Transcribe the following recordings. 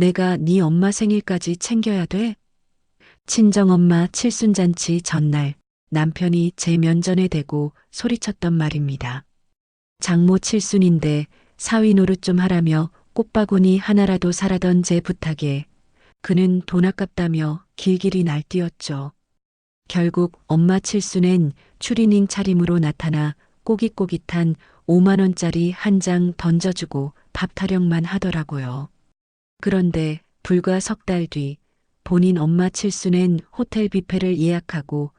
내가 네 엄마 생일까지 챙겨야 돼? 친정엄마 칠순잔치 전날 남편이 제 면전에 대고 소리쳤던 말입니다. 장모 칠순인데 사위 노릇 좀 하라며 꽃바구니 하나라도 사라던 제 부탁에 그는 돈 아깝다며 길길이 날뛰었죠. 결국 엄마 칠순엔 추리닝 차림으로 나타나 꼬깃꼬깃한 5만 원짜리 한 장 던져주고 밥 타령만 하더라고요. 그런데 불과 석 달 뒤 본인 엄마 칠순엔 호텔 뷔페를 예약하고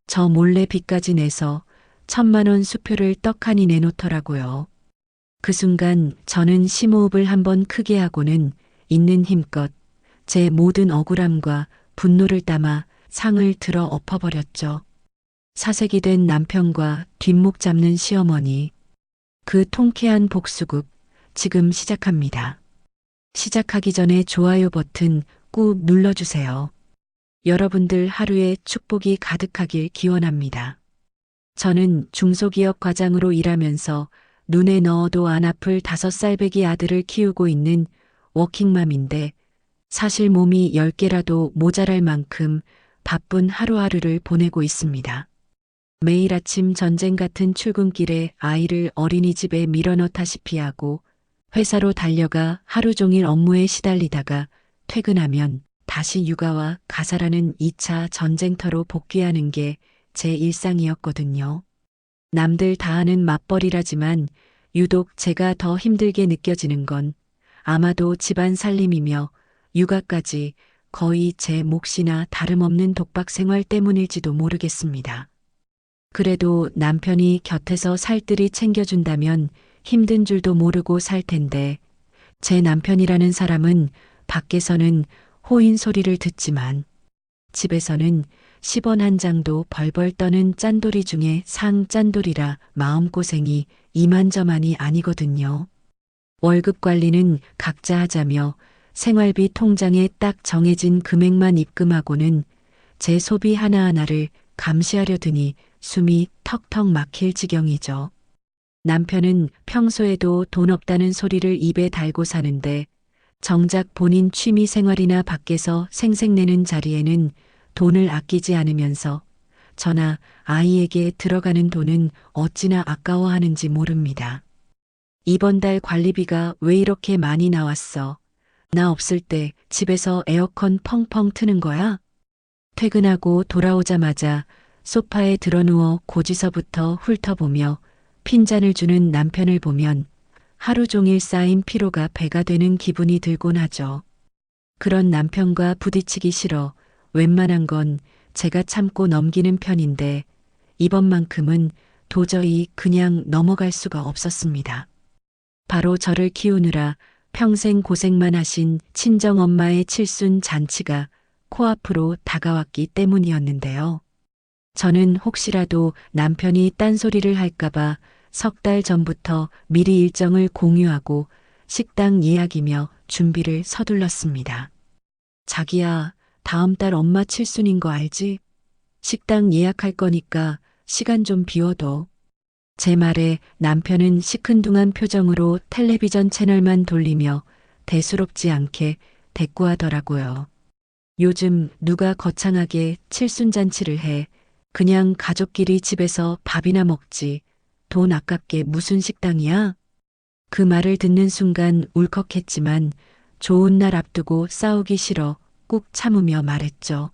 저 몰래 빚까지 내서 1,000만 원 수표를 떡하니 내놓더라고요. 그 순간 저는 심호흡을 한번 크게 하고는 있는 힘껏 제 모든 억울함과 분노를 담아 상을 들어 엎어버렸죠. 사색이 된 남편과 뒷목 잡는 시어머니. 그 통쾌한 복수극 지금 시작합니다. 시작하기 전에 좋아요 버튼 꾹 눌러주세요. 여러분들 하루에 축복이 가득하길 기원합니다. 저는 중소기업 과장으로 일하면서 눈에 넣어도 안 아플 5살배기 아들을 키우고 있는 워킹맘인데 사실 몸이 10개라도 모자랄 만큼 바쁜 하루하루를 보내고 있습니다. 매일 아침 전쟁 같은 출근길에 아이를 어린이집에 밀어넣다시피 하고 회사로 달려가 하루 종일 업무에 시달리다가 퇴근하면 다시 육아와 가사라는 2차 전쟁터로 복귀하는 게 제 일상이었거든요. 남들 다 하는 맞벌이라지만 유독 제가 더 힘들게 느껴지는 건 아마도 집안 살림이며 육아까지 거의 제 몫이나 다름없는 독박 생활 때문일지도 모르겠습니다. 그래도 남편이 곁에서 살뜰히 챙겨준다면 힘든 줄도 모르고 살 텐데 제 남편이라는 사람은 밖에서는 호인 소리를 듣지만 집에서는 10원 한 장도 벌벌 떠는 짠돌이 중에 상 짠돌이라 마음고생이 이만저만이 아니거든요. 월급 관리는 각자 하자며 생활비 통장에 딱 정해진 금액만 입금하고는 제 소비 하나하나를 감시하려 드니 숨이 턱턱 막힐 지경이죠. 남편은 평소에도 돈 없다는 소리를 입에 달고 사는데 정작 본인 취미 생활이나 밖에서 생색내는 자리에는 돈을 아끼지 않으면서 저나 아이에게 들어가는 돈은 어찌나 아까워하는지 모릅니다. 이번 달 관리비가 왜 이렇게 많이 나왔어? 나 없을 때 집에서 에어컨 펑펑 트는 거야? 퇴근하고 돌아오자마자 소파에 드러누워 고지서부터 훑어보며 핀잔을 주는 남편을 보면 하루 종일 쌓인 피로가 배가 되는 기분이 들곤 하죠. 그런 남편과 부딪히기 싫어 웬만한 건 제가 참고 넘기는 편인데 이번만큼은 도저히 그냥 넘어갈 수가 없었습니다. 바로 저를 키우느라 평생 고생만 하신 친정엄마의 칠순 잔치가 코앞으로 다가왔기 때문이었는데요. 저는 혹시라도 남편이 딴소리를 할까봐 석 달 전부터 미리 일정을 공유하고 식당 예약이며 준비를 서둘렀습니다. 자기야, 다음 달 엄마 칠순인 거 알지? 식당 예약할 거니까 시간 좀 비워둬. 제 말에 남편은 시큰둥한 표정으로 텔레비전 채널만 돌리며 대수롭지 않게 대꾸하더라고요. 요즘 누가 거창하게 칠순잔치를 해. 그냥 가족끼리 집에서 밥이나 먹지. 돈 아깝게 무슨 식당이야? 그 말을 듣는 순간 울컥했지만 좋은 날 앞두고 싸우기 싫어 꾹 참으며 말했죠.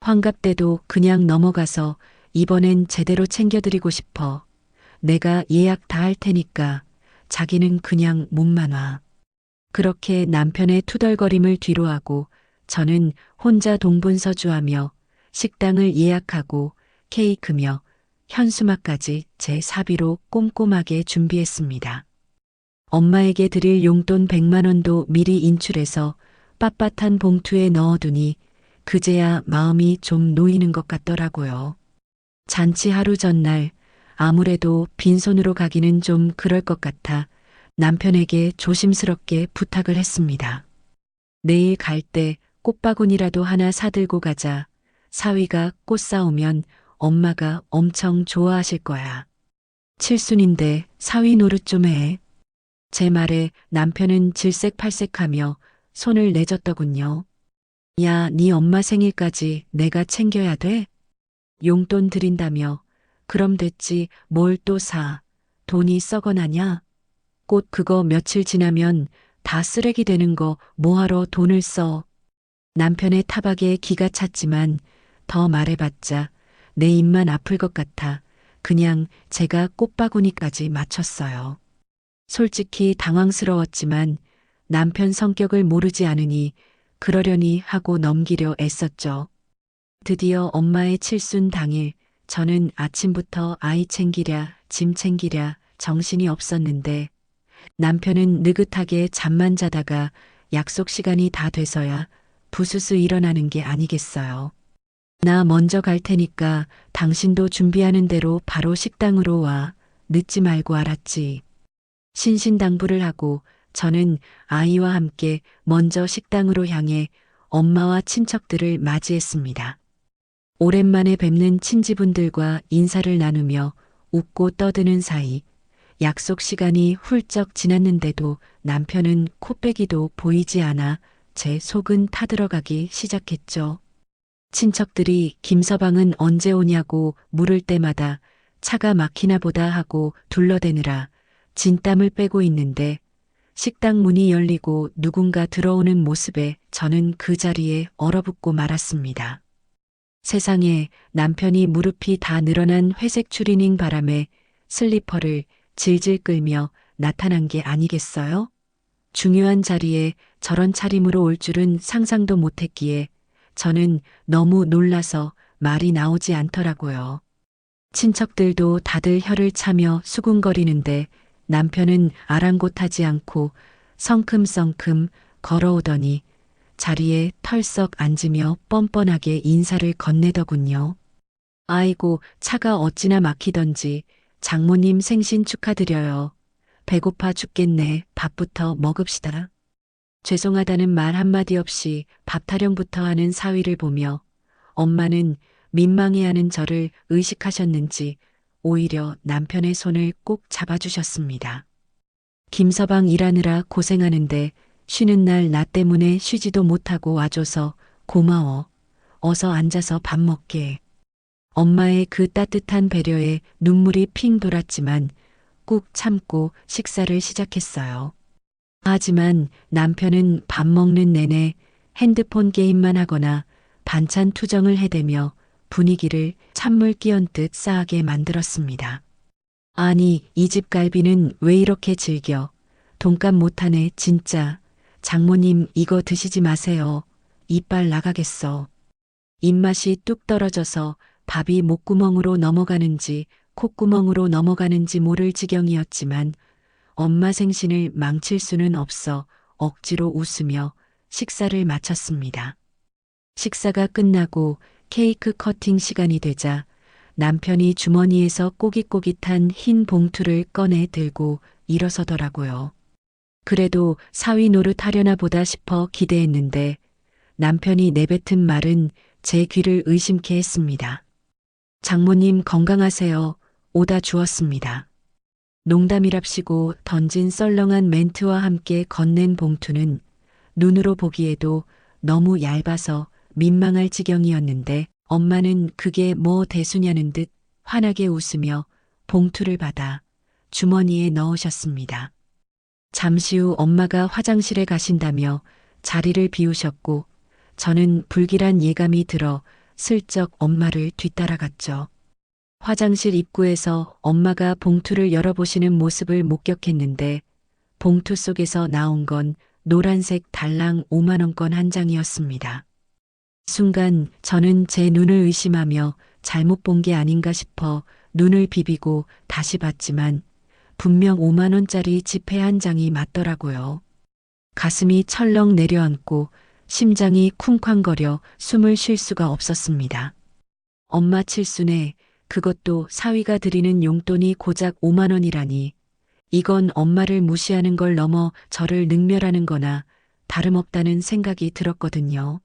환갑 때도 그냥 넘어가서 이번엔 제대로 챙겨드리고 싶어. 내가 예약 다 할 테니까 자기는 그냥 몸만 와. 그렇게 남편의 투덜거림을 뒤로하고 저는 혼자 동분서주하며 식당을 예약하고 케이크며 현수막까지 제 사비로 꼼꼼하게 준비했습니다. 엄마에게 드릴 용돈 100만 원도 미리 인출해서 빳빳한 봉투에 넣어두니 그제야 마음이 좀 놓이는 것 같더라고요. 잔치 하루 전날 아무래도 빈손으로 가기는 좀 그럴 것 같아 남편에게 조심스럽게 부탁을 했습니다. 내일 갈 때 꽃바구니라도 하나 사들고 가자. 사위가 꽃 사오면 엄마가 엄청 좋아하실 거야. 칠순인데 사위 노릇 좀 해. 제 말에 남편은 질색팔색하며 손을 내줬더군요. 야, 네 엄마 생일까지 내가 챙겨야 돼? 용돈 드린다며. 그럼 됐지, 뭘 또 사. 돈이 썩어나냐? 꽃 그거 며칠 지나면 다 쓰레기 되는 거 뭐하러 돈을 써. 남편의 타박에 기가 찼지만 더 말해봤자 내 입만 아플 것 같아 그냥 제가 꽃바구니까지 맞췄어요. 솔직히 당황스러웠지만 남편 성격을 모르지 않으니 그러려니 하고 넘기려 애썼죠. 드디어 엄마의 칠순 당일 저는 아침부터 아이 챙기랴 짐 챙기랴 정신이 없었는데 남편은 느긋하게 잠만 자다가 약속 시간이 다 돼서야 부스스 일어나는 게 아니겠어요. 나 먼저 갈 테니까 당신도 준비하는 대로 바로 식당으로 와. 늦지 말고 알았지. 신신당부를 하고 저는 아이와 함께 먼저 식당으로 향해 엄마와 친척들을 맞이했습니다. 오랜만에 뵙는 친지분들과 인사를 나누며 웃고 떠드는 사이 약속 시간이 훌쩍 지났는데도 남편은 코빼기도 보이지 않아 제 속은 타들어가기 시작했죠. 친척들이 김서방은 언제 오냐고 물을 때마다 차가 막히나 보다 하고 둘러대느라 진땀을 빼고 있는데 식당 문이 열리고 누군가 들어오는 모습에 저는 그 자리에 얼어붙고 말았습니다. 세상에 남편이 무릎이 다 늘어난 회색 추리닝 바람에 슬리퍼를 질질 끌며 나타난 게 아니겠어요? 중요한 자리에 저런 차림으로 올 줄은 상상도 못했기에 저는 너무 놀라서 말이 나오지 않더라고요. 친척들도 다들 혀를 차며 수군거리는데 남편은 아랑곳하지 않고 성큼성큼 걸어오더니 자리에 털썩 앉으며 뻔뻔하게 인사를 건네더군요. 아이고, 차가 어찌나 막히던지 장모님 생신 축하드려요. 배고파 죽겠네. 밥부터 먹읍시다. 죄송하다는 말 한마디 없이 밥 타령부터 하는 사위를 보며 엄마는 민망해하는 저를 의식하셨는지 오히려 남편의 손을 꼭 잡아주셨습니다. 김서방 일하느라 고생하는데 쉬는 날 나 때문에 쉬지도 못하고 와줘서 고마워. 어서 앉아서 밥 먹게. 엄마의 그 따뜻한 배려에 눈물이 핑 돌았지만 꾹 참고 식사를 시작했어요. 하지만 남편은 밥 먹는 내내 핸드폰 게임만 하거나 반찬 투정을 해대며 분위기를 찬물 끼얹듯 싸하게 만들었습니다. 아니, 이 집 갈비는 왜 이렇게 질겨? 돈값 못하네, 진짜. 장모님, 이거 드시지 마세요. 이빨 나가겠어. 입맛이 뚝 떨어져서 밥이 목구멍으로 넘어가는지 콧구멍으로 넘어가는지 모를 지경이었지만 엄마 생신을 망칠 수는 없어 억지로 웃으며 식사를 마쳤습니다. 식사가 끝나고 케이크 커팅 시간이 되자 남편이 주머니에서 꼬깃꼬깃한 흰 봉투를 꺼내 들고 일어서더라고요. 그래도 사위 노릇하려나 보다 싶어 기대했는데 남편이 내뱉은 말은 제 귀를 의심케 했습니다. 장모님 건강하세요. 오다 주었습니다. 농담이랍시고 던진 썰렁한 멘트와 함께 건넨 봉투는 눈으로 보기에도 너무 얇아서 민망할 지경이었는데 엄마는 그게 뭐 대수냐는 듯 환하게 웃으며 봉투를 받아 주머니에 넣으셨습니다. 잠시 후 엄마가 화장실에 가신다며 자리를 비우셨고 저는 불길한 예감이 들어 슬쩍 엄마를 뒤따라갔죠. 화장실 입구에서 엄마가 봉투를 열어보시는 모습을 목격했는데 봉투 속에서 나온 건 노란색 달랑 5만 원권 한 장이었습니다. 순간 저는 제 눈을 의심하며 잘못 본 게 아닌가 싶어 눈을 비비고 다시 봤지만 분명 5만 원짜리 지폐 한 장이 맞더라고요. 가슴이 철렁 내려앉고 심장이 쿵쾅거려 숨을 쉴 수가 없었습니다. 엄마 칠순에 그것도 사위가 드리는 용돈이 고작 5만 원이라니 이건 엄마를 무시하는 걸 넘어 저를 능멸하는 거나 다름없다는 생각이 들었거든요.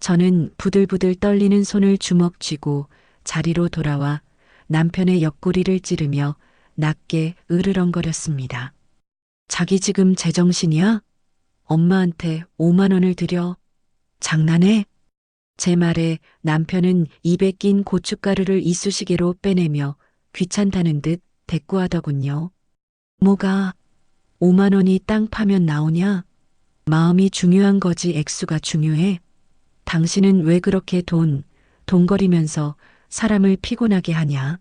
저는 부들부들 떨리는 손을 주먹 쥐고 자리로 돌아와 남편의 옆구리를 찌르며 낮게 으르렁거렸습니다. 자기 지금 제정신이야? 엄마한테 5만 원을 드려. 장난해? 제 말에 남편은 입에 낀 고춧가루를 이쑤시개로 빼내며 귀찮다는 듯 대꾸하더군요. 뭐가 5만 원이 땅 파면 나오냐? 마음이 중요한 거지 액수가 중요해? 당신은 왜 그렇게 돈거리면서 사람을 피곤하게 하냐?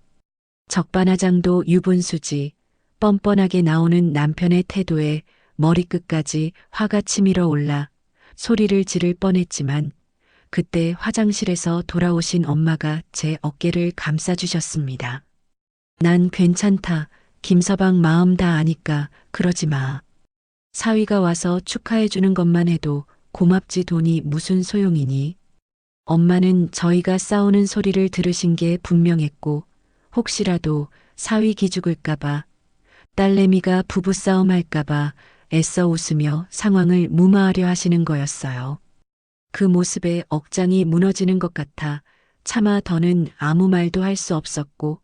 적반하장도 유분수지. 뻔뻔하게 나오는 남편의 태도에 머리끝까지 화가 치밀어 올라 소리를 지를 뻔했지만 그때 화장실에서 돌아오신 엄마가 제 어깨를 감싸주셨습니다. 난 괜찮다. 김서방 마음 다 아니까 그러지 마. 사위가 와서 축하해주는 것만 해도 고맙지 돈이 무슨 소용이니. 엄마는 저희가 싸우는 소리를 들으신 게 분명했고 혹시라도 사위 기죽을까봐 딸내미가 부부싸움 할까봐 애써 웃으며 상황을 무마하려 하시는 거였어요. 그 모습에 억장이 무너지는 것 같아 차마 더는 아무 말도 할 수 없었고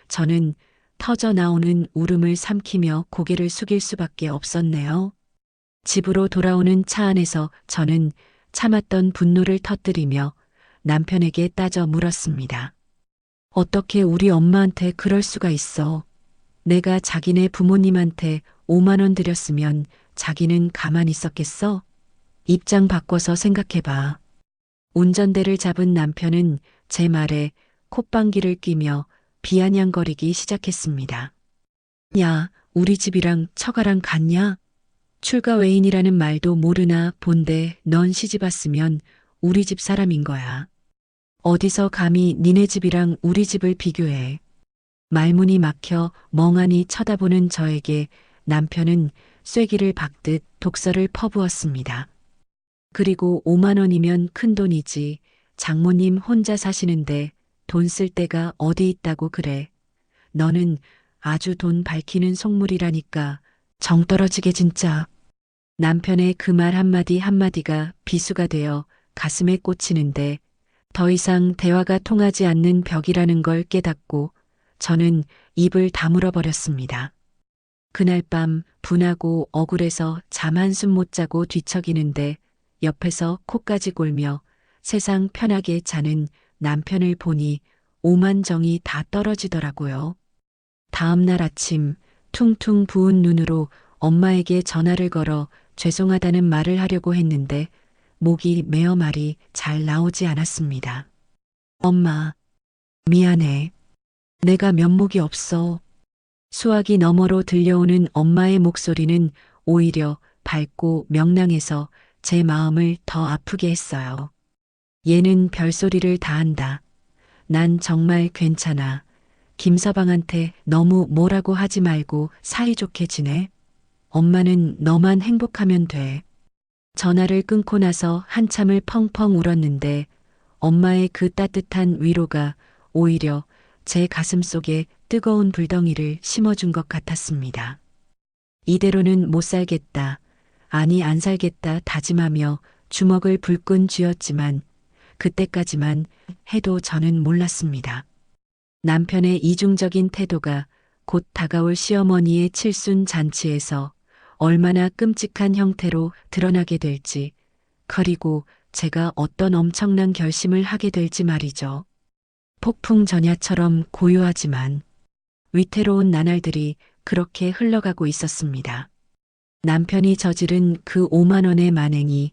저는 터져 나오는 울음을 삼키며 고개를 숙일 수밖에 없었네요. 집으로 돌아오는 차 안에서 저는 참았던 분노를 터뜨리며 남편에게 따져 물었습니다. 어떻게 우리 엄마한테 그럴 수가 있어? 내가 자기네 부모님한테 5만 원 드렸으면 자기는 가만히 있었겠어? 입장 바꿔서 생각해봐. 운전대를 잡은 남편은 제 말에 콧방귀를 뀌며 비아냥거리기 시작했습니다. 야, 우리 집이랑 처가랑 같냐? 출가 외인이라는 말도 모르나 본데 넌 시집 왔으면 우리 집 사람인 거야. 어디서 감히 니네 집이랑 우리 집을 비교해. 말문이 막혀 멍하니 쳐다보는 저에게 남편은 쐐기를 박듯 독서를 퍼부었습니다. 그리고 5만 원이면 큰돈이지. 장모님 혼자 사시는데 돈 쓸 데가 어디 있다고 그래. 너는 아주 돈 밝히는 속물이라니까. 정 떨어지게 진짜. 남편의 그 말 한마디 한마디가 비수가 되어 가슴에 꽂히는데 더 이상 대화가 통하지 않는 벽이라는 걸 깨닫고 저는 입을 다물어 버렸습니다. 그날 밤 분하고 억울해서 잠 한숨 못 자고 뒤척이는데 옆에서 코까지 골며 세상 편하게 자는 남편을 보니 오만정이 다 떨어지더라고요. 다음 날 아침 퉁퉁 부은 눈으로 엄마에게 전화를 걸어 죄송하다는 말을 하려고 했는데 목이 메어 말이 잘 나오지 않았습니다. 엄마, 미안해. 내가 면목이 없어. 수화기 너머로 들려오는 엄마의 목소리는 오히려 밝고 명랑해서 제 마음을 더 아프게 했어요. 얘는 별소리를 다 한다. 난 정말 괜찮아. 김서방한테 너무 뭐라고 하지 말고 사이좋게 지내. 엄마는 너만 행복하면 돼. 전화를 끊고 나서 한참을 펑펑 울었는데 엄마의 그 따뜻한 위로가 오히려 제 가슴 속에 뜨거운 불덩이를 심어준 것 같았습니다. 이대로는 못 살겠다. 아니 안 살겠다 다짐하며 주먹을 불끈 쥐었지만 그때까지만 해도 저는 몰랐습니다. 남편의 이중적인 태도가 곧 다가올 시어머니의 칠순 잔치에서 얼마나 끔찍한 형태로 드러나게 될지, 그리고 제가 어떤 엄청난 결심을 하게 될지 말이죠. 폭풍 전야처럼 고요하지만 위태로운 나날들이 그렇게 흘러가고 있었습니다. 남편이 저지른 그 5만 원의 만행이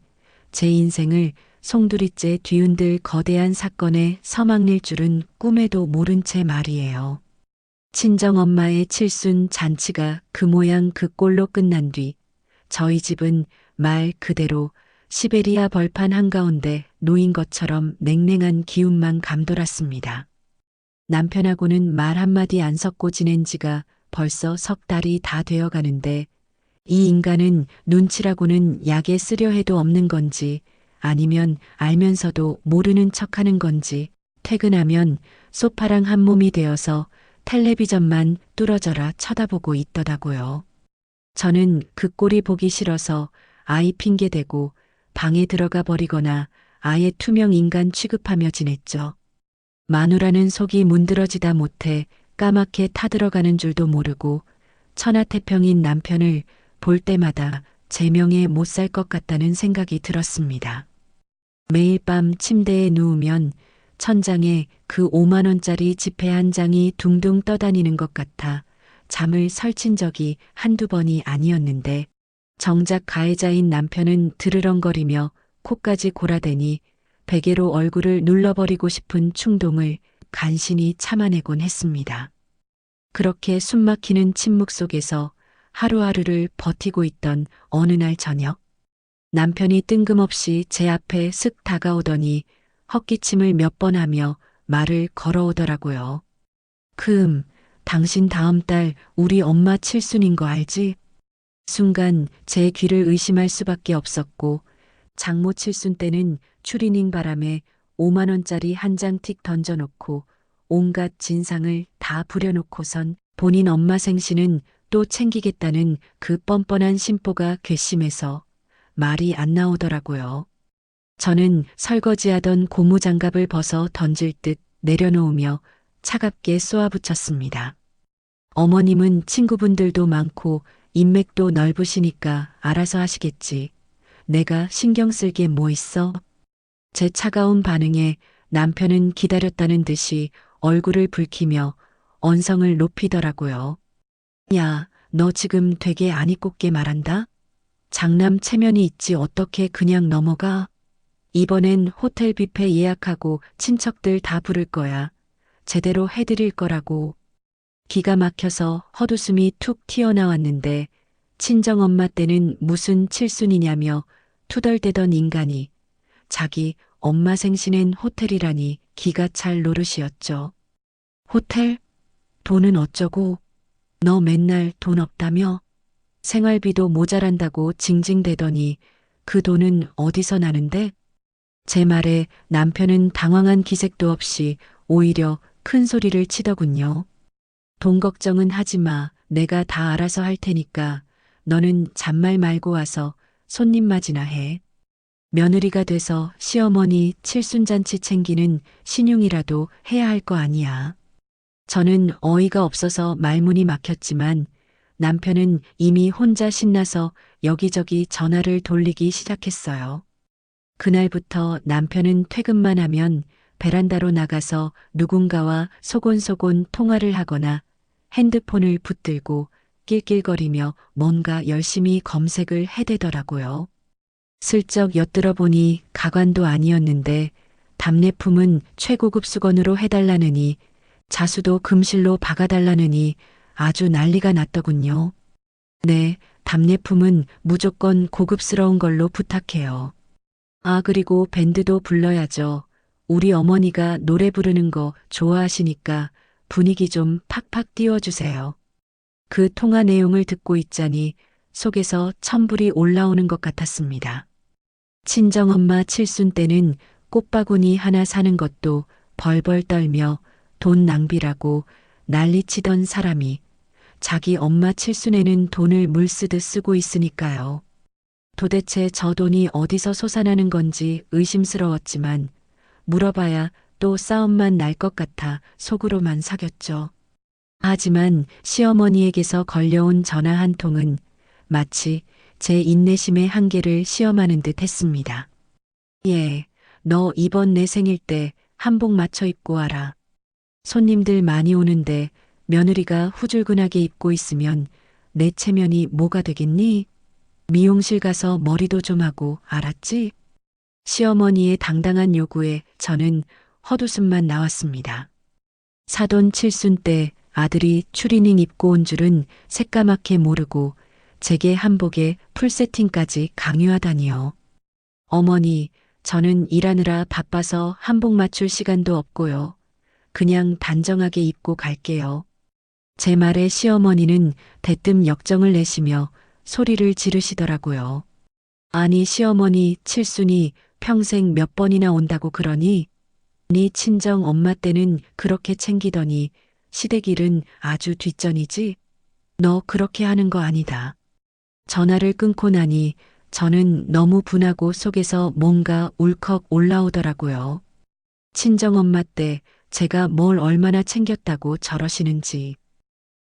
제 인생을 송두리째 뒤흔들 거대한 사건의 서막일 줄은 꿈에도 모른 채 말이에요. 친정엄마의 칠순 잔치가 그 모양 그 꼴로 끝난 뒤 저희 집은 말 그대로 시베리아 벌판 한가운데 놓인 것처럼 냉랭한 기운만 감돌았습니다. 남편하고는 말 한마디 안 섞고 지낸 지가 벌써 석 달이 다 되어 가는데 이 인간은 눈치라고는 약에 쓰려 해도 없는 건지 아니면 알면서도 모르는 척하는 건지 퇴근하면 소파랑 한 몸이 되어서 텔레비전만 뚫어져라 쳐다보고 있더라고요. 저는 그 꼴이 보기 싫어서 아이 핑계대고 방에 들어가 버리거나 아예 투명 인간 취급하며 지냈죠. 마누라는 속이 문드러지다 못해 까맣게 타들어가는 줄도 모르고 천하태평인 남편을 볼 때마다 제 명에 못 살 것 같다는 생각이 들었습니다. 매일 밤 침대에 누우면 천장에 그 5만 원짜리 지폐 한 장이 둥둥 떠다니는 것 같아 잠을 설친 적이 한두 번이 아니었는데 정작 가해자인 남편은 드르렁거리며 코까지 골아대니 베개로 얼굴을 눌러버리고 싶은 충동을 간신히 참아내곤 했습니다. 그렇게 숨막히는 침묵 속에서 하루하루를 버티고 있던 어느 날 저녁, 남편이 뜬금없이 제 앞에 슥 다가오더니 헛기침을 몇 번 하며 말을 걸어오더라고요. 당신 다음 달 우리 엄마 칠순인 거 알지? 순간 제 귀를 의심할 수밖에 없었고 장모 칠순 때는 추리닝 바람에 5만 원짜리 한 장 틱 던져놓고 온갖 진상을 다 부려놓고선 본인 엄마 생신은 또 챙기겠다는 그 뻔뻔한 심보가 괘씸해서 말이 안 나오더라고요. 저는 설거지하던 고무장갑을 벗어 던질 듯 내려놓으며 차갑게 쏘아붙였습니다. 어머님은 친구분들도 많고 인맥도 넓으시니까 알아서 하시겠지. 내가 신경 쓸 게 뭐 있어? 제 차가운 반응에 남편은 기다렸다는 듯이 얼굴을 붉히며 언성을 높이더라고요. 야, 너 지금 되게 아니 꼽게 말한다? 장남 체면이 있지 어떻게 그냥 넘어가? 이번엔 호텔 뷔페 예약하고 친척들 다 부를 거야. 제대로 해드릴 거라고. 기가 막혀서 헛웃음이 툭 튀어나왔는데 친정엄마 때는 무슨 칠순이냐며 투덜대던 인간이 자기 엄마 생신엔 호텔이라니 기가 찰 노릇이었죠. 호텔? 돈은 어쩌고? 너 맨날 돈 없다며? 생활비도 모자란다고 징징대더니 그 돈은 어디서 나는데? 제 말에 남편은 당황한 기색도 없이 오히려 큰 소리를 치더군요. 돈 걱정은 하지 마. 내가 다 알아서 할 테니까 너는 잔말 말고 와서 손님 맞이나 해. 며느리가 돼서 시어머니 칠순잔치 챙기는 신용이라도 해야 할 거 아니야. 저는 어이가 없어서 말문이 막혔지만 남편은 이미 혼자 신나서 여기저기 전화를 돌리기 시작했어요. 그날부터 남편은 퇴근만 하면 베란다로 나가서 누군가와 소곤소곤 통화를 하거나 핸드폰을 붙들고 낄낄거리며 뭔가 열심히 검색을 해대더라고요. 슬쩍 엿들어 보니 가관도 아니었는데 답례품은 최고급 수건으로 해달라느니 자수도 금실로 박아달라느니 아주 난리가 났더군요. 네, 답례품은 무조건 고급스러운 걸로 부탁해요. 아, 그리고 밴드도 불러야죠. 우리 어머니가 노래 부르는 거 좋아하시니까 분위기 좀 팍팍 띄워주세요. 그 통화 내용을 듣고 있자니 속에서 천불이 올라오는 것 같았습니다. 친정엄마 칠순 때는 꽃바구니 하나 사는 것도 벌벌 떨며 돈 낭비라고 난리치던 사람이 자기 엄마 칠순에는 돈을 물쓰듯 쓰고 있으니까요. 도대체 저 돈이 어디서 솟아나는 건지 의심스러웠지만 물어봐야 또 싸움만 날 것 같아 속으로만 사겼죠. 하지만 시어머니에게서 걸려온 전화 한 통은 마치 제 인내심의 한계를 시험하는 듯 했습니다. 예, 너 이번 내 생일 때 한복 맞춰 입고 와라. 손님들 많이 오는데 며느리가 후줄근하게 입고 있으면 내 체면이 뭐가 되겠니? 미용실 가서 머리도 좀 하고 알았지? 시어머니의 당당한 요구에 저는 헛웃음만 나왔습니다. 사돈 칠순 때 아들이 추리닝 입고 온 줄은 새까맣게 모르고 제게 한복에 풀세팅까지 강요하다니요. 어머니, 저는 일하느라 바빠서 한복 맞출 시간도 없고요. 그냥 단정하게 입고 갈게요. 제 말에 시어머니는 대뜸 역정을 내시며 소리를 지르시더라고요. 아니 시어머니 칠순이 평생 몇 번이나 온다고 그러니? 네 친정 엄마 때는 그렇게 챙기더니 시댁일은 아주 뒷전이지? 너 그렇게 하는 거 아니다. 전화를 끊고 나니 저는 너무 분하고 속에서 뭔가 울컥 올라오더라고요. 친정엄마 때 제가 뭘 얼마나 챙겼다고 저러시는지.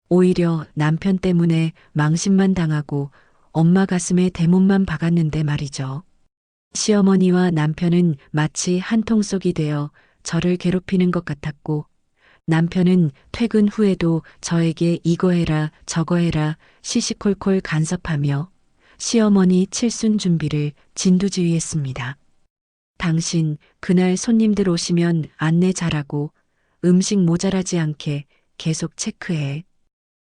오히려 남편 때문에 망신만 당하고 엄마 가슴에 대못만 박았는데 말이죠. 시어머니와 남편은 마치 한 통속이 되어 저를 괴롭히는 것 같았고, 남편은 퇴근 후에도 저에게 이거 해라 저거 해라 시시콜콜 간섭하며 시어머니 칠순 준비를 진두지휘했습니다. 당신 그날 손님들 오시면 안내 잘하고 음식 모자라지 않게 계속 체크해.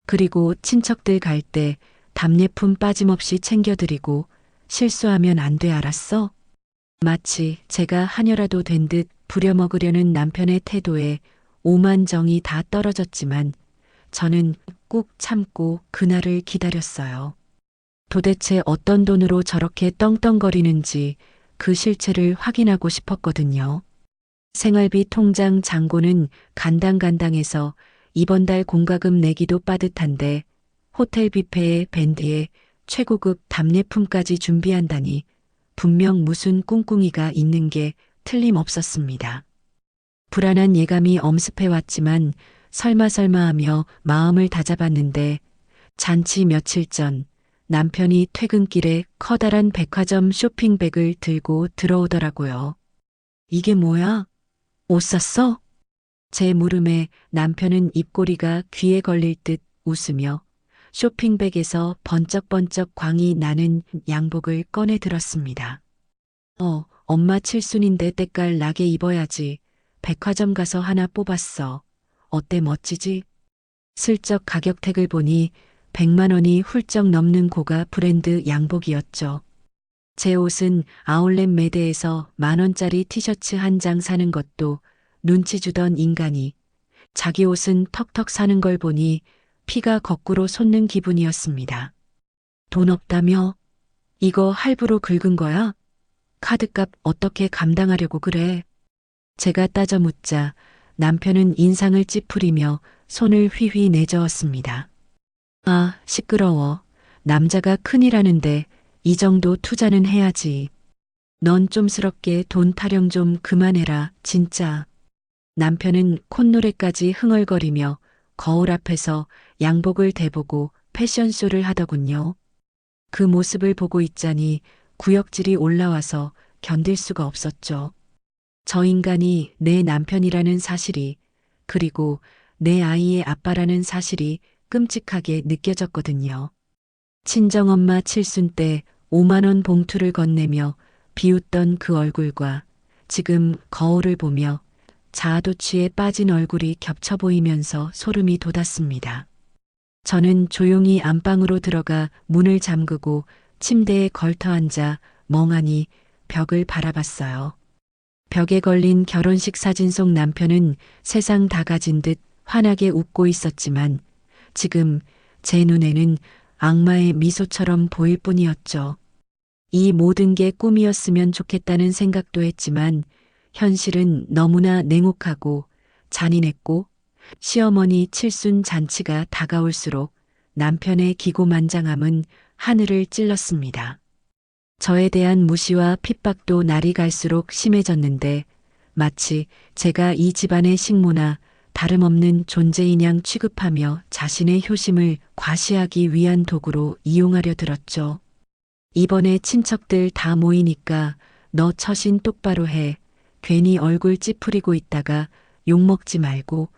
그리고 친척들 갈 때 답례품 빠짐없이 챙겨드리고 실수하면 안 돼 알았어? 마치 제가 하녀라도 된 듯 부려먹으려는 남편의 태도에 오만정이 다 떨어졌지만 저는 꾹 참고 그날을 기다렸어요. 도대체 어떤 돈으로 저렇게 떵떵거리는지 그 실체를 확인하고 싶었거든요. 생활비 통장 잔고는 간당간당해서 이번 달 공과금 내기도 빠듯한데 호텔 뷔페에 밴드에 최고급 답례품까지 준비한다니 분명 무슨 꿍꿍이가 있는 게 틀림없었습니다. 불안한 예감이 엄습해왔지만 설마 하며 마음을 다잡았는데 잔치 며칠 전 남편이 퇴근길에 커다란 백화점 쇼핑백을 들고 들어오더라고요. 이게 뭐야? 옷 샀어? 제 물음에 남편은 입꼬리가 귀에 걸릴 듯 웃으며 쇼핑백에서 번쩍번쩍 광이 나는 양복을 꺼내 들었습니다. 엄마 칠순인데 때깔 나게 입어야지. 백화점 가서 하나 뽑았어. 어때 멋지지? 슬쩍 가격택을 보니 100만 원이 훌쩍 넘는 고가 브랜드 양복이었죠. 제 옷은 아울렛 매대에서 10,000원짜리 티셔츠 한 장 사는 것도 눈치 주던 인간이 자기 옷은 턱턱 사는 걸 보니 피가 거꾸로 솟는 기분이었습니다. 돈 없다며? 이거 할부로 긁은 거야? 카드값 어떻게 감당하려고 그래? 제가 따져 묻자 남편은 인상을 찌푸리며 손을 휘휘 내저었습니다. 아, 시끄러워. 남자가 큰일 하는데 이 정도 투자는 해야지. 넌 좀스럽게 돈 타령 좀 그만해라, 진짜. 남편은 콧노래까지 흥얼거리며 거울 앞에서 양복을 대보고 패션쇼를 하더군요. 그 모습을 보고 있자니 구역질이 올라와서 견딜 수가 없었죠. 저 인간이 내 남편이라는 사실이, 그리고 내 아이의 아빠라는 사실이 끔찍하게 느껴졌거든요. 친정엄마 칠순 때 5만 원 봉투를 건네며 비웃던 그 얼굴과 지금 거울을 보며 자아도취에 빠진 얼굴이 겹쳐 보이면서 소름이 돋았습니다. 저는 조용히 안방으로 들어가 문을 잠그고 침대에 걸터 앉아 멍하니 벽을 바라봤어요. 벽에 걸린 결혼식 사진 속 남편은 세상 다 가진 듯 환하게 웃고 있었지만 지금 제 눈에는 악마의 미소처럼 보일 뿐이었죠. 이 모든 게 꿈이었으면 좋겠다는 생각도 했지만 현실은 너무나 냉혹하고 잔인했고 시어머니 칠순 잔치가 다가올수록 남편의 기고만장함은 하늘을 찔렀습니다. 저에 대한 무시와 핍박도 날이 갈수록 심해졌는데 마치 제가 이 집안의 식모나 다름없는 존재인 양 취급하며 자신의 효심을 과시하기 위한 도구로 이용하려 들었죠. 이번에 친척들 다 모이니까 너 처신 똑바로 해. 괜히 얼굴 찌푸리고 있다가 욕먹지 말고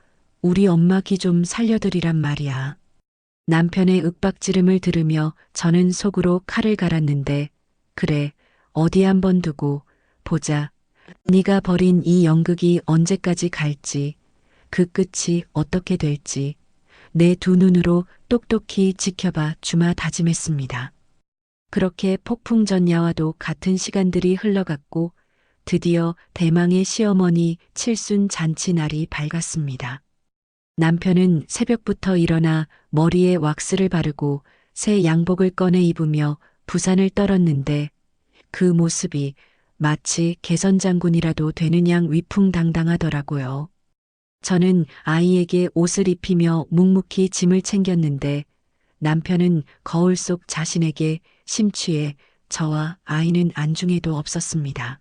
우리 엄마 기 좀 살려드리란 말이야. 남편의 윽박지름을 들으며 저는 속으로 칼을 갈았는데 그래 어디 한번 두고 보자. 네가 벌인 이 연극이 언제까지 갈지 그 끝이 어떻게 될지 내 두 눈으로 똑똑히 지켜봐 주마 다짐했습니다. 그렇게 폭풍전야와도 같은 시간들이 흘러갔고 드디어 대망의 시어머니 칠순 잔치 날이 밝았습니다. 남편은 새벽부터 일어나 머리에 왁스를 바르고 새 양복을 꺼내 입으며 부산을 떨었는데 그 모습이 마치 개선장군이라도 되는 양 위풍당당하더라고요. 저는 아이에게 옷을 입히며 묵묵히 짐을 챙겼는데 남편은 거울 속 자신에게 심취해 저와 아이는 안중에도 없었습니다.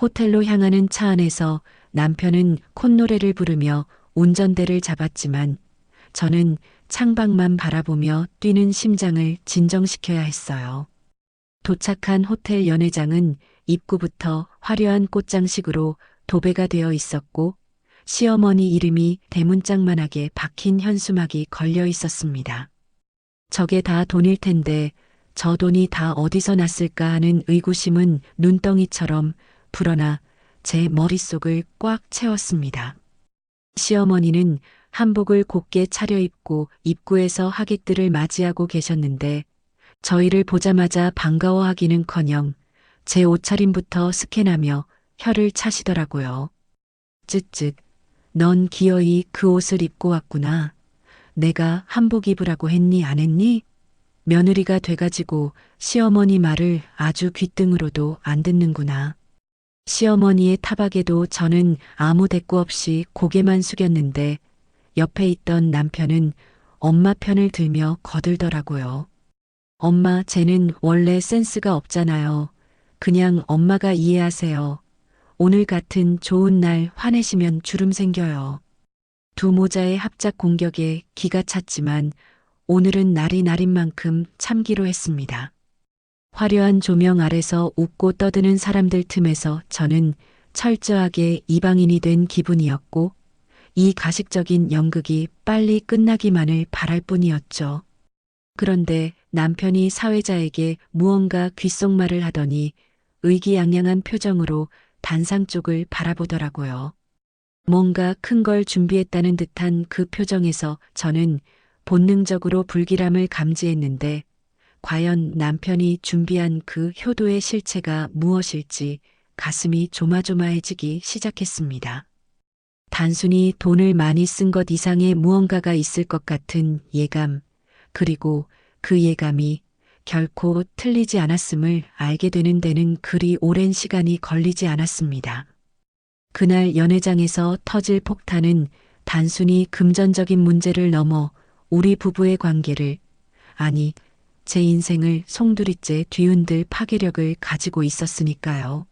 호텔로 향하는 차 안에서 남편은 콧노래를 부르며 운전대를 잡았지만 저는 창밖만 바라보며 뛰는 심장을 진정시켜야 했어요. 도착한 호텔 연회장은 입구부터 화려한 꽃장식으로 도배가 되어 있었고 시어머니 이름이 대문짝만하게 박힌 현수막이 걸려 있었습니다. 저게 다 돈일 텐데 저 돈이 다 어디서 났을까 하는 의구심은 눈덩이처럼 불어나 제 머릿속을 꽉 채웠습니다. 시어머니는 한복을 곱게 차려입고 입구에서 하객들을 맞이하고 계셨는데 저희를 보자마자 반가워하기는커녕 제 옷차림부터 스캔하며 혀를 차시더라고요. 쯧쯧, 넌 기어이 그 옷을 입고 왔구나. 내가 한복 입으라고 했니 안 했니? 며느리가 돼가지고 시어머니 말을 아주 귓등으로도 안 듣는구나. 시어머니의 타박에도 저는 아무 대꾸 없이 고개만 숙였는데 옆에 있던 남편은 엄마 편을 들며 거들더라고요. 엄마, 쟤는 원래 센스가 없잖아요. 그냥 엄마가 이해하세요. 오늘 같은 좋은 날 화내시면 주름 생겨요. 두 모자의 합작 공격에 기가 찼지만 오늘은 날이 날인 만큼 참기로 했습니다. 화려한 조명 아래서 웃고 떠드는 사람들 틈에서 저는 철저하게 이방인이 된 기분이었고 이 가식적인 연극이 빨리 끝나기만을 바랄 뿐이었죠. 그런데 남편이 사회자에게 무언가 귓속말을 하더니 의기양양한 표정으로 단상 쪽을 바라보더라고요. 뭔가 큰 걸 준비했다는 듯한 그 표정에서 저는 본능적으로 불길함을 감지했는데 과연 남편이 준비한 그 효도의 실체가 무엇일지 가슴이 조마조마해지기 시작했습니다. 단순히 돈을 많이 쓴 것 이상의 무언가가 있을 것 같은 예감, 그리고 그 예감이 결코 틀리지 않았음을 알게 되는 데는 그리 오랜 시간이 걸리지 않았습니다. 그날 연회장에서 터질 폭탄은 단순히 금전적인 문제를 넘어 우리 부부의 관계를, 아니, 제 인생을 송두리째 뒤흔들 파괴력을 가지고 있었으니까요.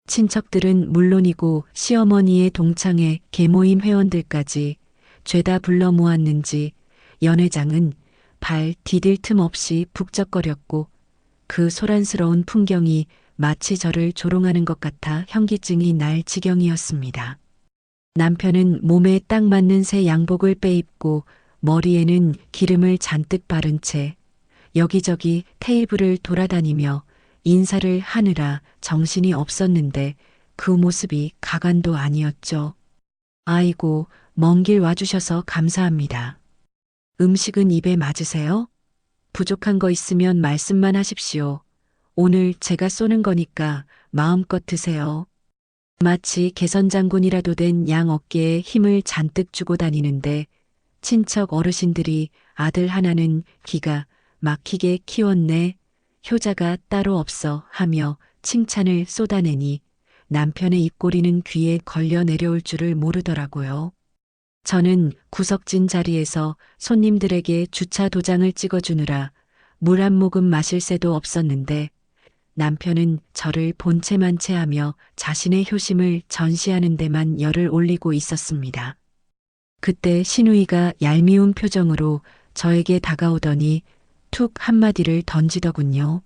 친척들은 물론이고 시어머니의 동창회 계모임 회원들까지 죄다 불러 모았는지 연회장은 발 디딜 틈 없이 북적거렸고 그 소란스러운 풍경이 마치 저를 조롱하는 것 같아 현기증이 날 지경이었습니다. 남편은 몸에 딱 맞는 새 양복을 빼입고 머리에는 기름을 잔뜩 바른 채 여기저기 테이블을 돌아다니며 인사를 하느라 정신이 없었는데 그 모습이 가관도 아니었죠. 아이고, 먼 길 와주셔서 감사합니다. 음식은 입에 맞으세요? 부족한 거 있으면 말씀만 하십시오. 오늘 제가 쏘는 거니까 마음껏 드세요. 마치 개선장군이라도 된 양 어깨에 힘을 잔뜩 주고 다니는데 친척 어르신들이 아들 하나는 기가 막히게 키웠네, 효자가 따로 없어 하며 칭찬을 쏟아내니 남편의 입꼬리는 귀에 걸려 내려올 줄을 모르더라고요. 저는 구석진 자리에서 손님들에게 주차 도장을 찍어주느라 물 한 모금 마실 새도 없었는데 남편은 저를 본체만체 하며 자신의 효심을 전시하는 데만 열을 올리고 있었습니다. 그때 신우이가 얄미운 표정으로 저에게 다가오더니 툭 한마디를 던지더군요.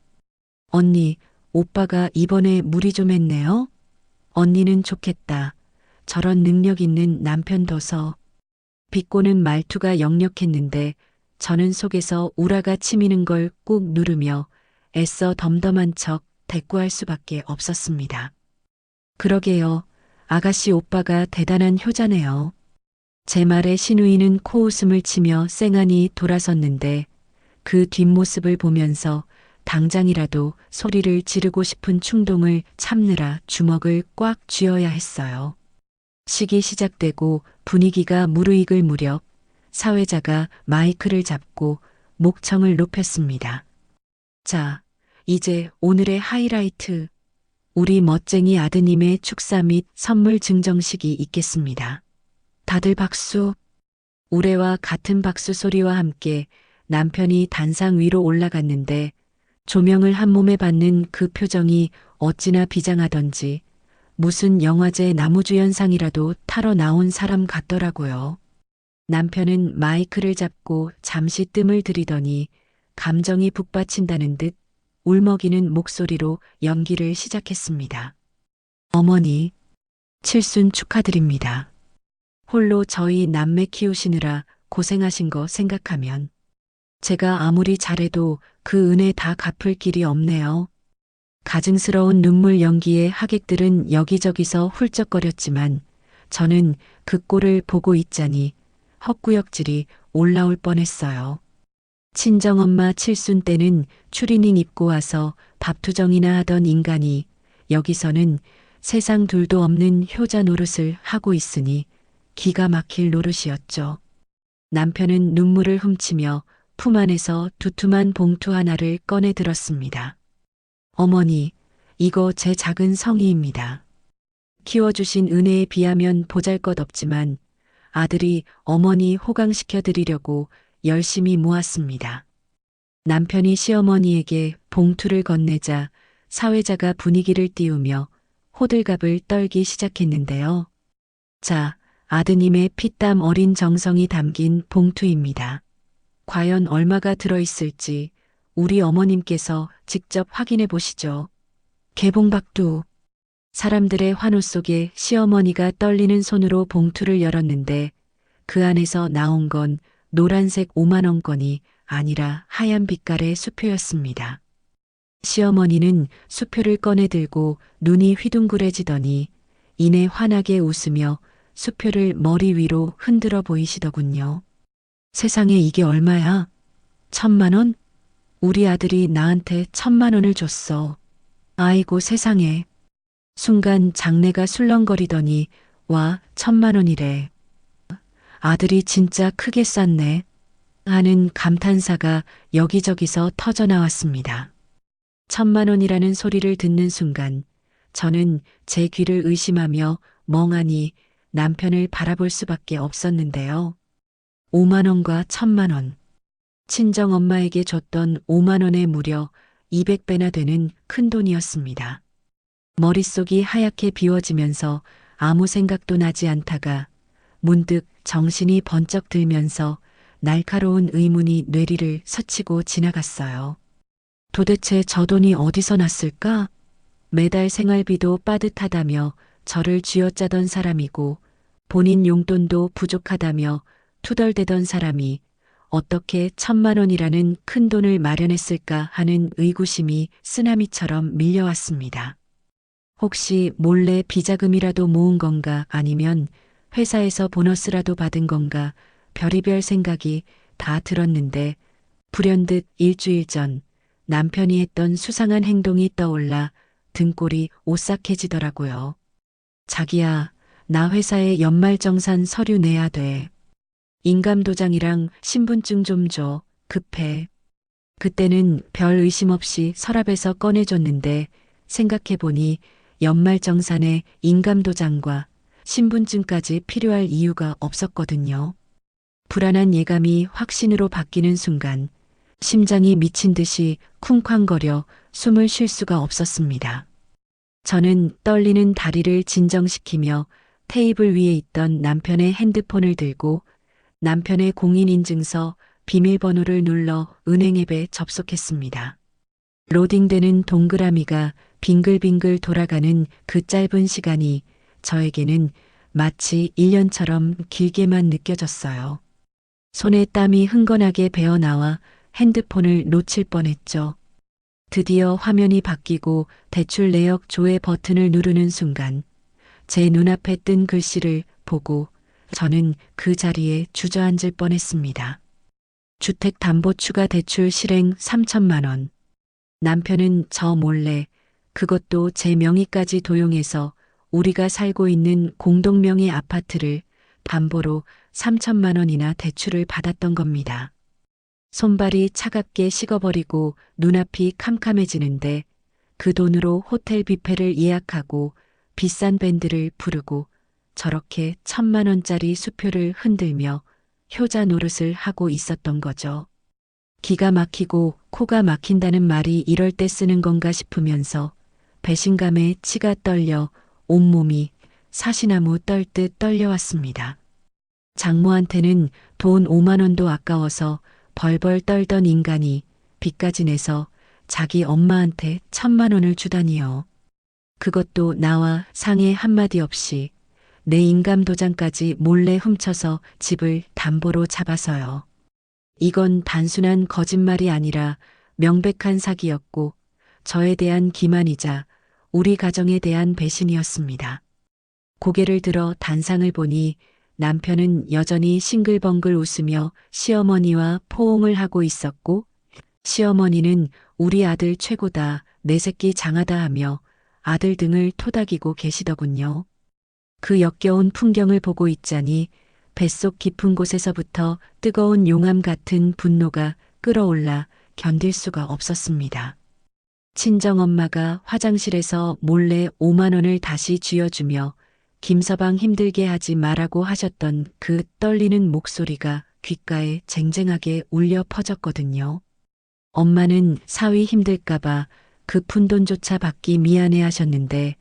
언니, 오빠가 이번에 무리 좀 했네요. 언니는 좋겠다. 저런 능력 있는 남편 둬서. 비꼬는 말투가 역력했는데 저는 속에서 우라가 치미는 걸 꾹 누르며 애써 덤덤한 척 대꾸할 수밖에 없었습니다. 그러게요. 아가씨 오빠가 대단한 효자네요. 제 말에 신우이는 코웃음을 치며 쌩하니 돌아섰는데 그 뒷모습을 보면서 당장이라도 소리를 지르고 싶은 충동을 참느라 주먹을 꽉 쥐어야 했어요. 식이 시작되고 분위기가 무르익을 무렵 사회자가 마이크를 잡고 목청을 높였습니다. 자, 이제 오늘의 하이라이트. 우리 멋쟁이 아드님의 축사 및 선물 증정식이 있겠습니다. 다들 박수. 우레와 같은 박수 소리와 함께 남편이 단상 위로 올라갔는데 조명을 한 몸에 받는 그 표정이 어찌나 비장하던지 무슨 영화제 나무주연상이라도 타러 나온 사람 같더라고요. 남편은 마이크를 잡고 잠시 뜸을 들이더니 감정이 북받친다는 듯 울먹이는 목소리로 연기를 시작했습니다. 어머니, 칠순 축하드립니다. 홀로 저희 남매 키우시느라 고생하신 거 생각하면 제가 아무리 잘해도 그 은혜 다 갚을 길이 없네요. 가증스러운 눈물 연기에 하객들은 여기저기서 훌쩍거렸지만 저는 그 꼴을 보고 있자니 헛구역질이 올라올 뻔했어요. 친정엄마 칠순 때는 추리닝 입고 와서 밥투정이나 하던 인간이 여기서는 세상 둘도 없는 효자 노릇을 하고 있으니 기가 막힐 노릇이었죠. 남편은 눈물을 훔치며 품 안에서 두툼한 봉투 하나를 꺼내 들었습니다. 어머니, 이거 제 작은 성의입니다. 키워주신 은혜에 비하면 보잘것없지만 아들이 어머니 호강시켜 드리려고 열심히 모았습니다. 남편이 시어머니에게 봉투를 건네자 사회자가 분위기를 띄우며 호들갑을 떨기 시작했는데요. 자, 아드님의 피땀 어린 정성이 담긴 봉투입니다. 과연 얼마가 들어있을지 우리 어머님께서 직접 확인해 보시죠. 개봉박두. 사람들의 환호 속에 시어머니가 떨리는 손으로 봉투를 열었는데 그 안에서 나온 건 노란색 5만원권이 아니라 하얀 빛깔의 수표였습니다. 시어머니는 수표를 꺼내 들고 눈이 휘둥그레지더니 이내 환하게 웃으며 수표를 머리 위로 흔들어 보이시더군요. 세상에 이게 얼마야? 1,000만 원? 우리 아들이 나한테 1,000만 원을 줬어. 아이고 세상에. 순간 장내가 술렁거리더니 와 1,000만 원이래. 아들이 진짜 크게 쌌네. 하는 감탄사가 여기저기서 터져나왔습니다. 1,000만 원이라는 소리를 듣는 순간 저는 제 귀를 의심하며 멍하니 남편을 바라볼 수밖에 없었는데요. 5만원과 1,000만 원. 친정엄마에게 줬던 5만원에 무려 200배나 되는 큰 돈이었습니다. 머릿속이 하얗게 비워지면서 아무 생각도 나지 않다가 문득 정신이 번쩍 들면서 날카로운 의문이 뇌리를 스치고 지나갔어요. 도대체 저 돈이 어디서 났을까? 매달 생활비도 빠듯하다며 저를 쥐어짜던 사람이고 본인 용돈도 부족하다며 투덜대던 사람이 어떻게 1,000만 원이라는 큰 돈을 마련했을까 하는 의구심이 쓰나미처럼 밀려왔습니다. 혹시 몰래 비자금이라도 모은 건가 아니면 회사에서 보너스라도 받은 건가 별의별 생각이 다 들었는데 불현듯 일주일 전 남편이 했던 수상한 행동이 떠올라 등골이 오싹해지더라고요. 자기야, 나 회사에 연말정산 서류 내야 돼. 인감도장이랑 신분증 좀 줘. 급해. 그때는 별 의심 없이 서랍에서 꺼내줬는데 생각해보니 연말정산에 인감도장과 신분증까지 필요할 이유가 없었거든요. 불안한 예감이 확신으로 바뀌는 순간 심장이 미친 듯이 쿵쾅거려 숨을 쉴 수가 없었습니다. 저는 떨리는 다리를 진정시키며 테이블 위에 있던 남편의 핸드폰을 들고 남편의 공인인증서 비밀번호를 눌러 은행 앱에 접속했습니다. 로딩되는 동그라미가 빙글빙글 돌아가는 그 짧은 시간이 저에게는 마치 1년처럼 길게만 느껴졌어요. 손에 땀이 흥건하게 배어나와 핸드폰을 놓칠 뻔했죠. 드디어 화면이 바뀌고 대출 내역 조회 버튼을 누르는 순간 제 눈앞에 뜬 글씨를 보고 저는 그 자리에 주저앉을 뻔했습니다. 주택담보추가대출 실행 3,000만 원. 남편은 저 몰래 그것도 제 명의까지 도용해서 우리가 살고 있는 공동명의 아파트를 담보로 3,000만 원이나 대출을 받았던 겁니다. 손발이 차갑게 식어버리고 눈앞이 캄캄해지는데 그 돈으로 호텔 뷔페를 예약하고 비싼 밴드를 부르고 저렇게 1,000만 원짜리 수표를 흔들며 효자 노릇을 하고 있었던 거죠. 기가 막히고 코가 막힌다는 말이 이럴 때 쓰는 건가 싶으면서 배신감에 치가 떨려 온몸이 사시나무 떨듯 떨려왔습니다. 장모한테는 돈 5만 원도 아까워서 벌벌 떨던 인간이 빚까지 내서 자기 엄마한테 1,000만 원을 주다니요. 그것도 나와 상의 한마디 없이 내 인감 도장까지 몰래 훔쳐서 집을 담보로 잡아서요. 이건 단순한 거짓말이 아니라 명백한 사기였고 저에 대한 기만이자 우리 가정에 대한 배신이었습니다. 고개를 들어 단상을 보니 남편은 여전히 싱글벙글 웃으며 시어머니와 포옹을 하고 있었고 시어머니는 우리 아들 최고다, 내 새끼 장하다 하며 아들 등을 토닥이고 계시더군요. 그 역겨운 풍경을 보고 있자니 뱃속 깊은 곳에서부터 뜨거운 용암 같은 분노가 끓어올라 견딜 수가 없었습니다. 친정엄마가 화장실에서 몰래 5만 원을 다시 쥐어주며 김서방 힘들게 하지 말라고 하셨던 그 떨리는 목소리가 귓가에 쟁쟁하게 울려 퍼졌거든요. 엄마는 사위 힘들까봐 그 푼돈조차 받기 미안해 하셨는데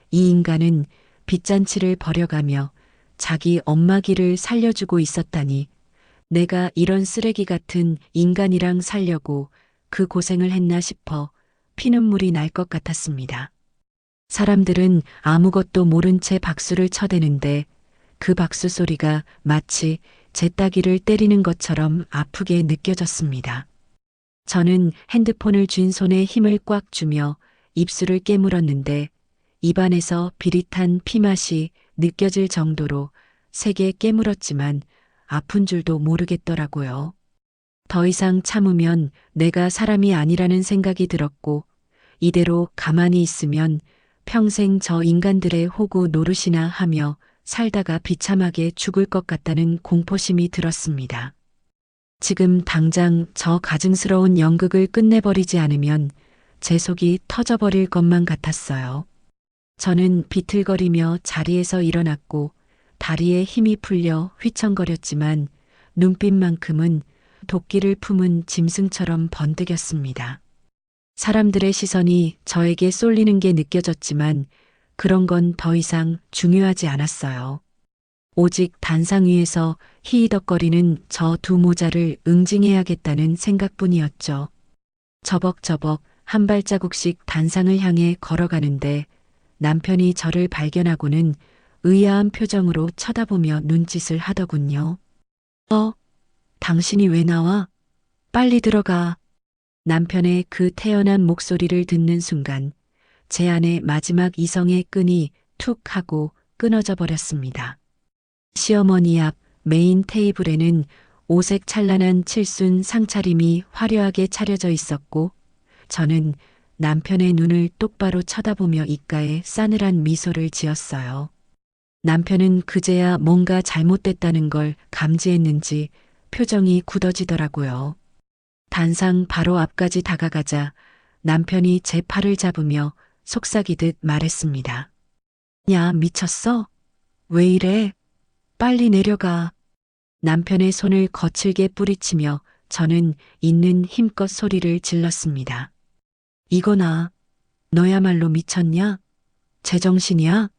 이 인간은 빚잔치를 벌여가며 자기 엄마 길을 살려주고 있었다니 내가 이런 쓰레기 같은 인간이랑 살려고 그 고생을 했나 싶어 피눈물이 날 것 같았습니다. 사람들은 아무것도 모른 채 박수를 쳐대는데 그 박수 소리가 마치 제 따귀를 때리는 것처럼 아프게 느껴졌습니다. 저는 핸드폰을 쥔 손에 힘을 꽉 주며 입술을 깨물었는데 입안에서 비릿한 피맛이 느껴질 정도로 세게 깨물었지만 아픈 줄도 모르겠더라고요. 더 이상 참으면 내가 사람이 아니라는 생각이 들었고 이대로 가만히 있으면 평생 저 인간들의 호구 노릇이나 하며 살다가 비참하게 죽을 것 같다는 공포심이 들었습니다. 지금 당장 저 가증스러운 연극을 끝내버리지 않으면 제 속이 터져버릴 것만 같았어요. 저는 비틀거리며 자리에서 일어났고 다리에 힘이 풀려 휘청거렸지만 눈빛만큼은 도끼를 품은 짐승처럼 번득였습니다. 사람들의 시선이 저에게 쏠리는 게 느껴졌지만 그런 건 더 이상 중요하지 않았어요. 오직 단상 위에서 히히덕거리는 저 두 모자를 응징해야겠다는 생각뿐이었죠. 저벅저벅 한 발자국씩 단상을 향해 걸어가는데 남편이 저를 발견하고는 의아한 표정으로 쳐다보며 눈짓을 하더군요. 당신이 왜 나와? 빨리 들어가. 남편의 그 태연한 목소리를 듣는 순간 제 안의 마지막 이성의 끈이 툭 하고 끊어져 버렸습니다. 시어머니 앞 메인 테이블에는 오색 찬란한 칠순 상차림이 화려하게 차려져 있었고 저는 남편의 눈을 똑바로 쳐다보며 입가에 싸늘한 미소를 지었어요. 남편은 그제야 뭔가 잘못됐다는 걸 감지했는지 표정이 굳어지더라고요. 단상 바로 앞까지 다가가자 남편이 제 팔을 잡으며 속삭이듯 말했습니다. 야, 미쳤어? 왜 이래? 빨리 내려가. 남편의 손을 거칠게 뿌리치며 저는 있는 힘껏 소리를 질렀습니다. 이거나, 너야말로 미쳤냐? 제정신이야?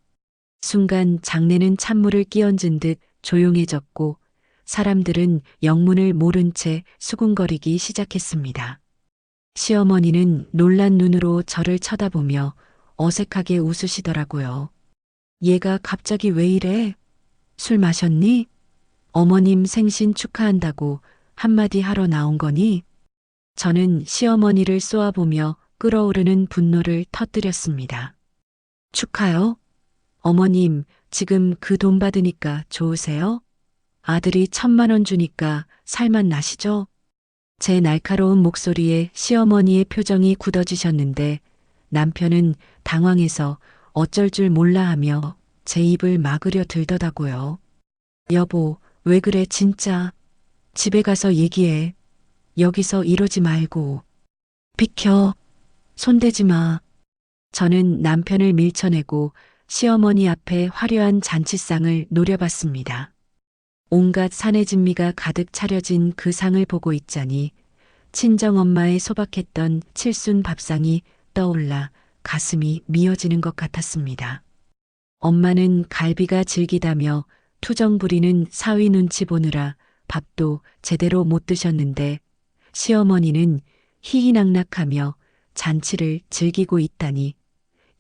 순간 장내는 찬물을 끼얹은 듯 조용해졌고 사람들은 영문을 모른 채 수군거리기 시작했습니다. 시어머니는 놀란 눈으로 저를 쳐다보며 어색하게 웃으시더라고요. 얘가 갑자기 왜 이래? 술 마셨니? 어머님 생신 축하한다고 한마디 하러 나온 거니? 저는 시어머니를 쏘아보며 끓어오르는 분노를 터뜨렸습니다. 축하요? 어머님, 지금 그 돈 받으니까 좋으세요? 아들이 1,000만 원 주니까 살만 나시죠? 제 날카로운 목소리에 시어머니의 표정이 굳어지셨는데 남편은 당황해서 어쩔 줄 몰라 하며 제 입을 막으려 들더라고요. 여보, 왜 그래 진짜. 집에 가서 얘기해. 여기서 이러지 말고. 비켜. 손대지 마. 저는 남편을 밀쳐내고 시어머니 앞에 화려한 잔치상을 노려봤습니다. 온갖 산의 진미가 가득 차려진 그 상을 보고 있자니 친정엄마의 소박했던 칠순 밥상이 떠올라 가슴이 미어지는 것 같았습니다. 엄마는 갈비가 질기다며 투정 부리는 사위 눈치 보느라 밥도 제대로 못 드셨는데 시어머니는 희희낙낙하며 잔치를 즐기고 있다니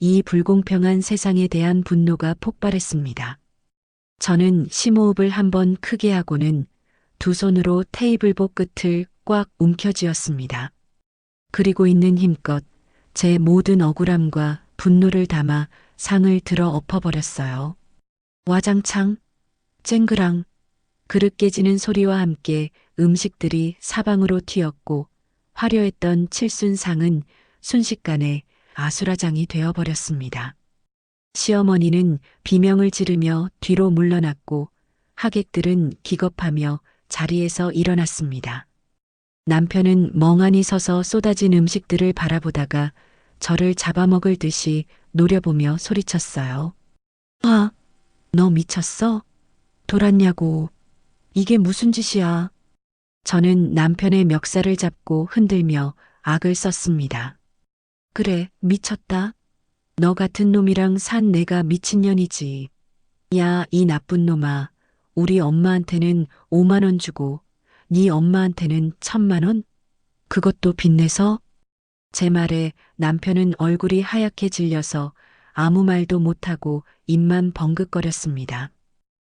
이 불공평한 세상에 대한 분노가 폭발했습니다. 저는 심호흡을 한번 크게 하고는 두 손으로 테이블복 끝을 꽉 움켜쥐었습니다. 그리고 있는 힘껏 제 모든 억울함과 분노를 담아 상을 들어 엎어버렸어요. 와장창, 쨍그랑, 그릇 깨지는 소리와 함께 음식들이 사방으로 튀었고 화려했던 칠순상은 순식간에 아수라장이 되어버렸습니다. 시어머니는 비명을 지르며 뒤로 물러났고 하객들은 기겁하며 자리에서 일어났습니다. 남편은 멍하니 서서 쏟아진 음식들을 바라보다가 저를 잡아먹을 듯이 노려보며 소리쳤어요. 아, 너 미쳤어? 돌았냐고. 이게 무슨 짓이야? 저는 남편의 멱살을 잡고 흔들며 악을 썼습니다. 그래, 미쳤다. 너 같은 놈이랑 산 내가 미친년이지. 야, 이 나쁜 놈아. 우리 엄마한테는 5만 원 주고 네 엄마한테는 1,000만 원? 그것도 빚내서? 제 말에 남편은 얼굴이 하얗게 질려서 아무 말도 못하고 입만 벙긋거렸습니다.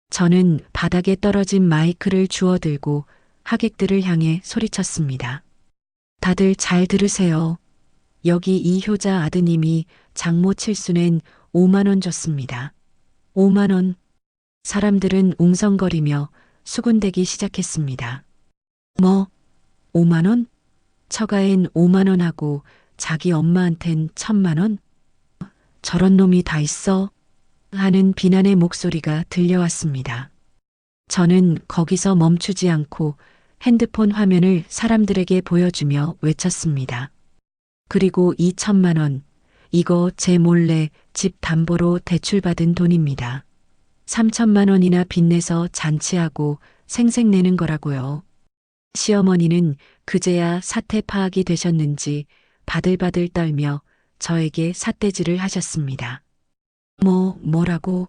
저는 바닥에 떨어진 마이크를 주워들고 하객들을 향해 소리쳤습니다. 다들 잘 들으세요. 여기 이 효자 아드님이 장모 칠순엔 5만 원 줬습니다. 5만 원. 사람들은 웅성거리며 수군대기 시작했습니다. 뭐? 5만 원? 처가엔 5만 원 하고 자기 엄마한텐 1,000만 원? 저런 놈이 다 있어? 하는 비난의 목소리가 들려왔습니다. 저는 거기서 멈추지 않고 핸드폰 화면을 사람들에게 보여주며 외쳤습니다. 그리고 2,000만 원, 이거 제 몰래 집 담보로 대출받은 돈입니다. 3,000만 원이나 빚내서 잔치하고 생색내는 거라고요. 시어머니는 그제야 사태 파악이 되셨는지 바들바들 떨며 저에게 삿대질을 하셨습니다. 뭐라고?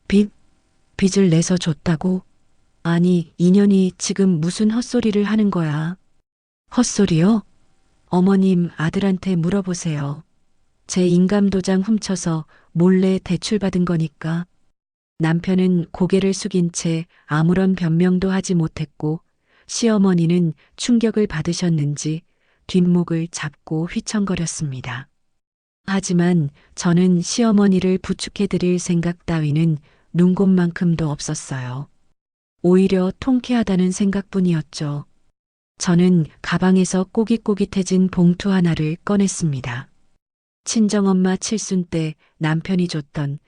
빚을 내서 줬다고? 아니, 인연이 지금 무슨 헛소리를 하는 거야? 헛소리요? 어머님 아들한테 물어보세요. 제 인감도장 훔쳐서 몰래 대출받은 거니까. 남편은 고개를 숙인 채 아무런 변명도 하지 못했고 시어머니는 충격을 받으셨는지 뒷목을 잡고 휘청거렸습니다. 하지만 저는 시어머니를 부축해드릴 생각 따위는 눈곱만큼도 없었어요. 오히려 통쾌하다는 생각뿐이었죠. 저는 가방에서 꼬깃꼬깃해진 봉투 하나를 꺼냈습니다. 친정엄마 칠순 때 남편이 줬던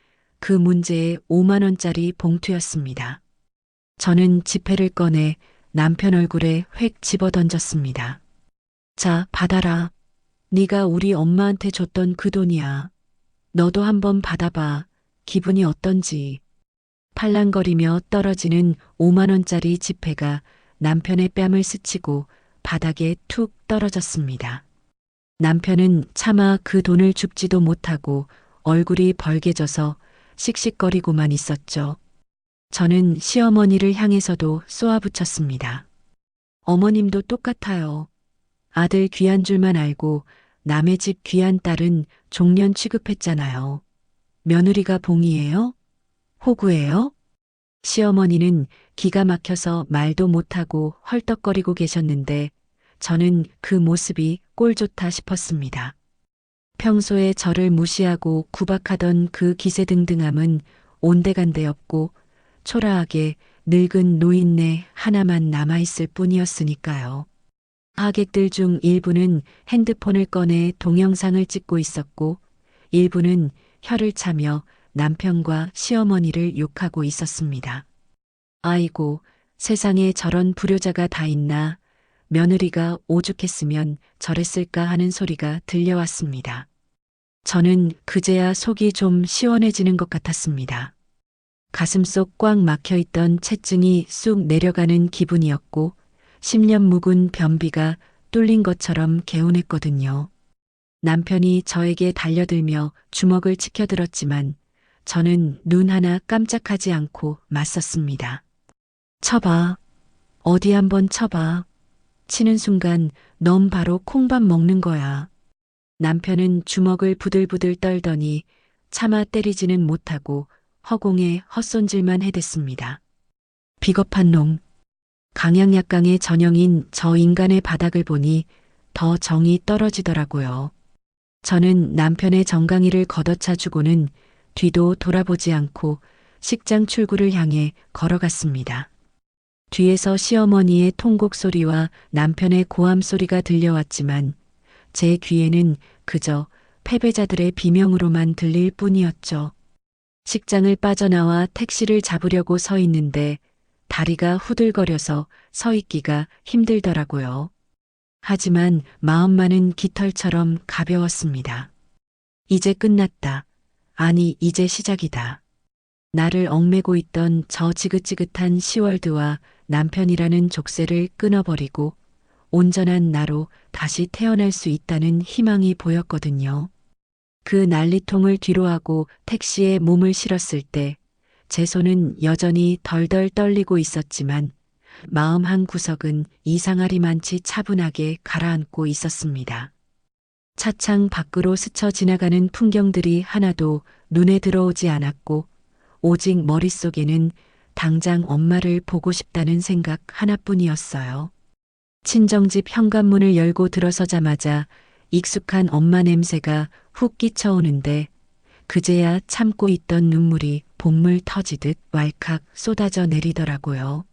그 문제의 5만 원짜리 봉투였습니다. 저는 지폐를 꺼내 남편 얼굴에 획 집어던졌습니다. 자, 받아라. 네가 우리 엄마한테 줬던 그 돈이야. 너도 한번 받아봐. 기분이 어떤지. 팔랑거리며 떨어지는 5만 원짜리 지폐가 남편의 뺨을 스치고 바닥에 툭 떨어졌습니다. 남편은 차마 그 돈을 줍지도 못하고 얼굴이 벌개져서 씩씩거리고만 있었죠. 저는 시어머니를 향해서도 쏘아붙였습니다. 어머님도 똑같아요. 아들 귀한 줄만 알고 남의 집 귀한 딸은 종년 취급했잖아요. 며느리가 봉이에요? 호구예요? 시어머니는 기가 막혀서 말도 못하고 헐떡거리고 계셨는데 저는 그 모습이 꼴좋다 싶었습니다. 평소에 저를 무시하고 구박하던 그 기세등등함은 온데간데 없고 초라하게 늙은 노인네 하나만 남아있을 뿐이었으니까요. 하객들 중 일부는 핸드폰을 꺼내 동영상을 찍고 있었고 일부는 혀를 차며 남편과 시어머니를 욕하고 있었습니다. 아이고, 세상에 저런 불효자가 다 있나. 며느리가 오죽했으면 저랬을까 하는 소리가 들려왔습니다. 저는 그제야 속이 좀 시원해지는 것 같았습니다. 가슴속 꽉 막혀있던 체증이 쑥 내려가는 기분이었고 10년 묵은 변비가 뚫린 것처럼 개운했거든요. 남편이 저에게 달려들며 주먹을 치켜들었지만 저는 눈 하나 깜짝하지 않고 맞섰습니다. 쳐봐. 어디 한번 쳐봐. 치는 순간 넌 바로 콩밥 먹는 거야. 남편은 주먹을 부들부들 떨더니 차마 때리지는 못하고 허공에 헛손질만 해댔습니다. 비겁한 놈. 강약약강의 전형인 저 인간의 바닥을 보니 더 정이 떨어지더라고요. 저는 남편의 정강이를 걷어차 주고는 뒤도 돌아보지 않고 식장 출구를 향해 걸어갔습니다. 뒤에서 시어머니의 통곡 소리와 남편의 고함 소리가 들려왔지만 제 귀에는 그저 패배자들의 비명으로만 들릴 뿐이었죠. 식장을 빠져나와 택시를 잡으려고 서 있는데 다리가 후들거려서 서 있기가 힘들더라고요. 하지만 마음만은 깃털처럼 가벼웠습니다. 이제 끝났다. 아니, 이제 시작이다. 나를 얽매고 있던 저 지긋지긋한 시월드와 남편이라는 족쇄를 끊어버리고 온전한 나로 다시 태어날 수 있다는 희망이 보였거든요. 그 난리통을 뒤로하고 택시에 몸을 실었을 때 제 손은 여전히 덜덜 떨리고 있었지만 마음 한 구석은 이상하리만치 차분하게 가라앉고 있었습니다. 차창 밖으로 스쳐 지나가는 풍경들이 하나도 눈에 들어오지 않았고 오직 머릿속에는 당장 엄마를 보고 싶다는 생각 하나뿐이었어요. 친정집 현관문을 열고 들어서자마자 익숙한 엄마 냄새가 훅 끼쳐오는데 그제야 참고 있던 눈물이 본물 터지듯 왈칵 쏟아져 내리더라고요.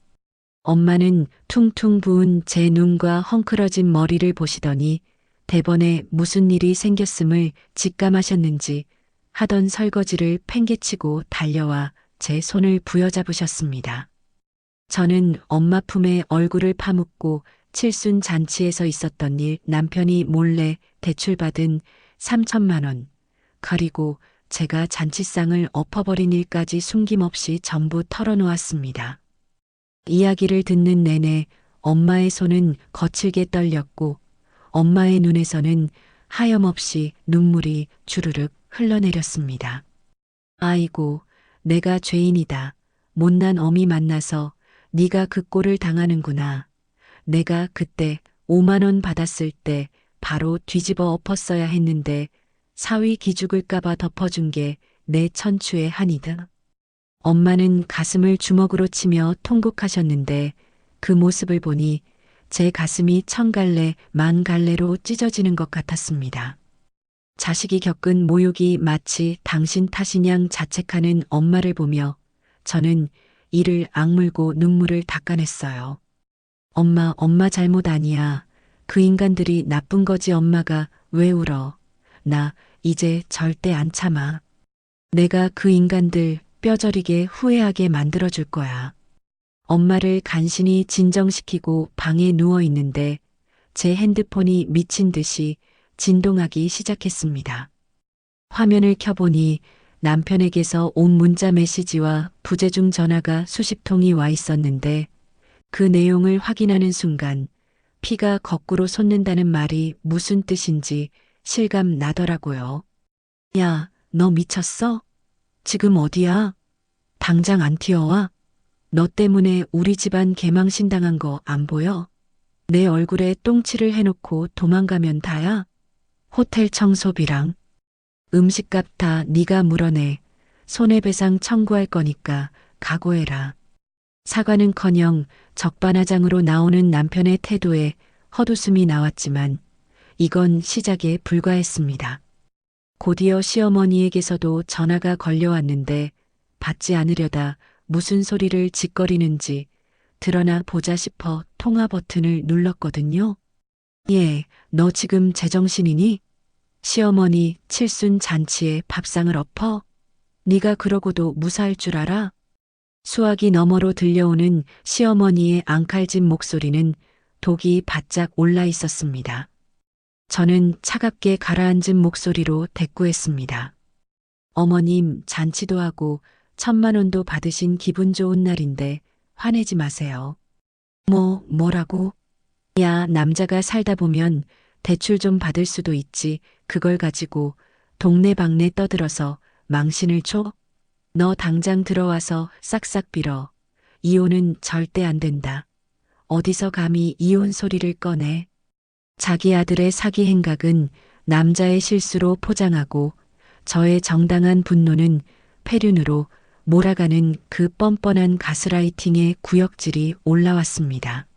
엄마는 퉁퉁 부은 제 눈과 헝클어진 머리를 보시더니 대번에 무슨 일이 생겼음을 직감하셨는지 하던 설거지를 팽개치고 달려와 제 손을 부여잡으셨습니다. 저는 엄마 품에 얼굴을 파묻고 칠순 잔치에서 있었던 일, 남편이 몰래 대출받은 3천만 원, 그리고 제가 잔치상을 엎어버린 일까지 숨김없이 전부 털어놓았습니다. 이야기를 듣는 내내 엄마의 손은 거칠게 떨렸고 엄마의 눈에서는 하염없이 눈물이 주르륵 흘러내렸습니다. 아이고, 내가 죄인이다. 못난 어미 만나서 네가 그 꼴을 당하는구나. 내가 그때 5만 원 받았을 때 바로 뒤집어 엎었어야 했는데 사위 기죽을까봐 덮어준 게 내 천추의 한이다. 엄마는 가슴을 주먹으로 치며 통곡하셨는데 그 모습을 보니 제 가슴이 천 갈래 만 갈래로 찢어지는 것 같았습니다. 자식이 겪은 모욕이 마치 당신 탓이냥 자책하는 엄마를 보며 저는 이를 악물고 눈물을 닦아냈어요. 엄마 잘못 아니야. 그 인간들이 나쁜 거지. 엄마가 왜 울어. 나 이제 절대 안 참아. 내가 그 인간들 뼈저리게 후회하게 만들어줄 거야. 엄마를 간신히 진정시키고 방에 누워 있는데 제 핸드폰이 미친 듯이 진동하기 시작했습니다. 화면을 켜보니 남편에게서 온 문자 메시지와 부재중 전화가 수십 통이 와 있었는데 그 내용을 확인하는 순간 피가 거꾸로 솟는다는 말이 무슨 뜻인지 실감 나더라고요. 야, 너 미쳤어? 지금 어디야? 당장 안 튀어와? 너 때문에 우리 집안 개망신당한 거 안 보여? 내 얼굴에 똥칠을 해놓고 도망가면 다야? 호텔 청소비랑 음식값 다 네가 물어내. 손해배상 청구할 거니까 각오해라. 사과는커녕 적반하장으로 나오는 남편의 태도에 헛웃음이 나왔지만 이건 시작에 불과했습니다. 곧이어 시어머니에게서도 전화가 걸려왔는데 받지 않으려다 무슨 소리를 짓거리는지 드러나 보자 싶어 통화 버튼을 눌렀거든요. 예, 너 지금 제정신이니? 시어머니 칠순 잔치에 밥상을 엎어? 네가 그러고도 무사할 줄 알아? 수화기 너머로 들려오는 시어머니의 앙칼진 목소리는 독이 바짝 올라 있었습니다. 저는 차갑게 가라앉은 목소리로 대꾸했습니다. 어머님, 잔치도 하고 1,000만 원도 받으신 기분 좋은 날인데 화내지 마세요. 뭐라고? 야, 남자가 살다 보면 대출 좀 받을 수도 있지. 그걸 가지고 동네방네 떠들어서 망신을 줘? 너 당장 들어와서 싹싹 빌어. 이혼은 절대 안 된다. 어디서 감히 이혼 소리를 꺼내. 자기 아들의 사기 행각은 남자의 실수로 포장하고 저의 정당한 분노는 폐륜으로 몰아가는 그 뻔뻔한 가스라이팅의 구역질이 올라왔습니다.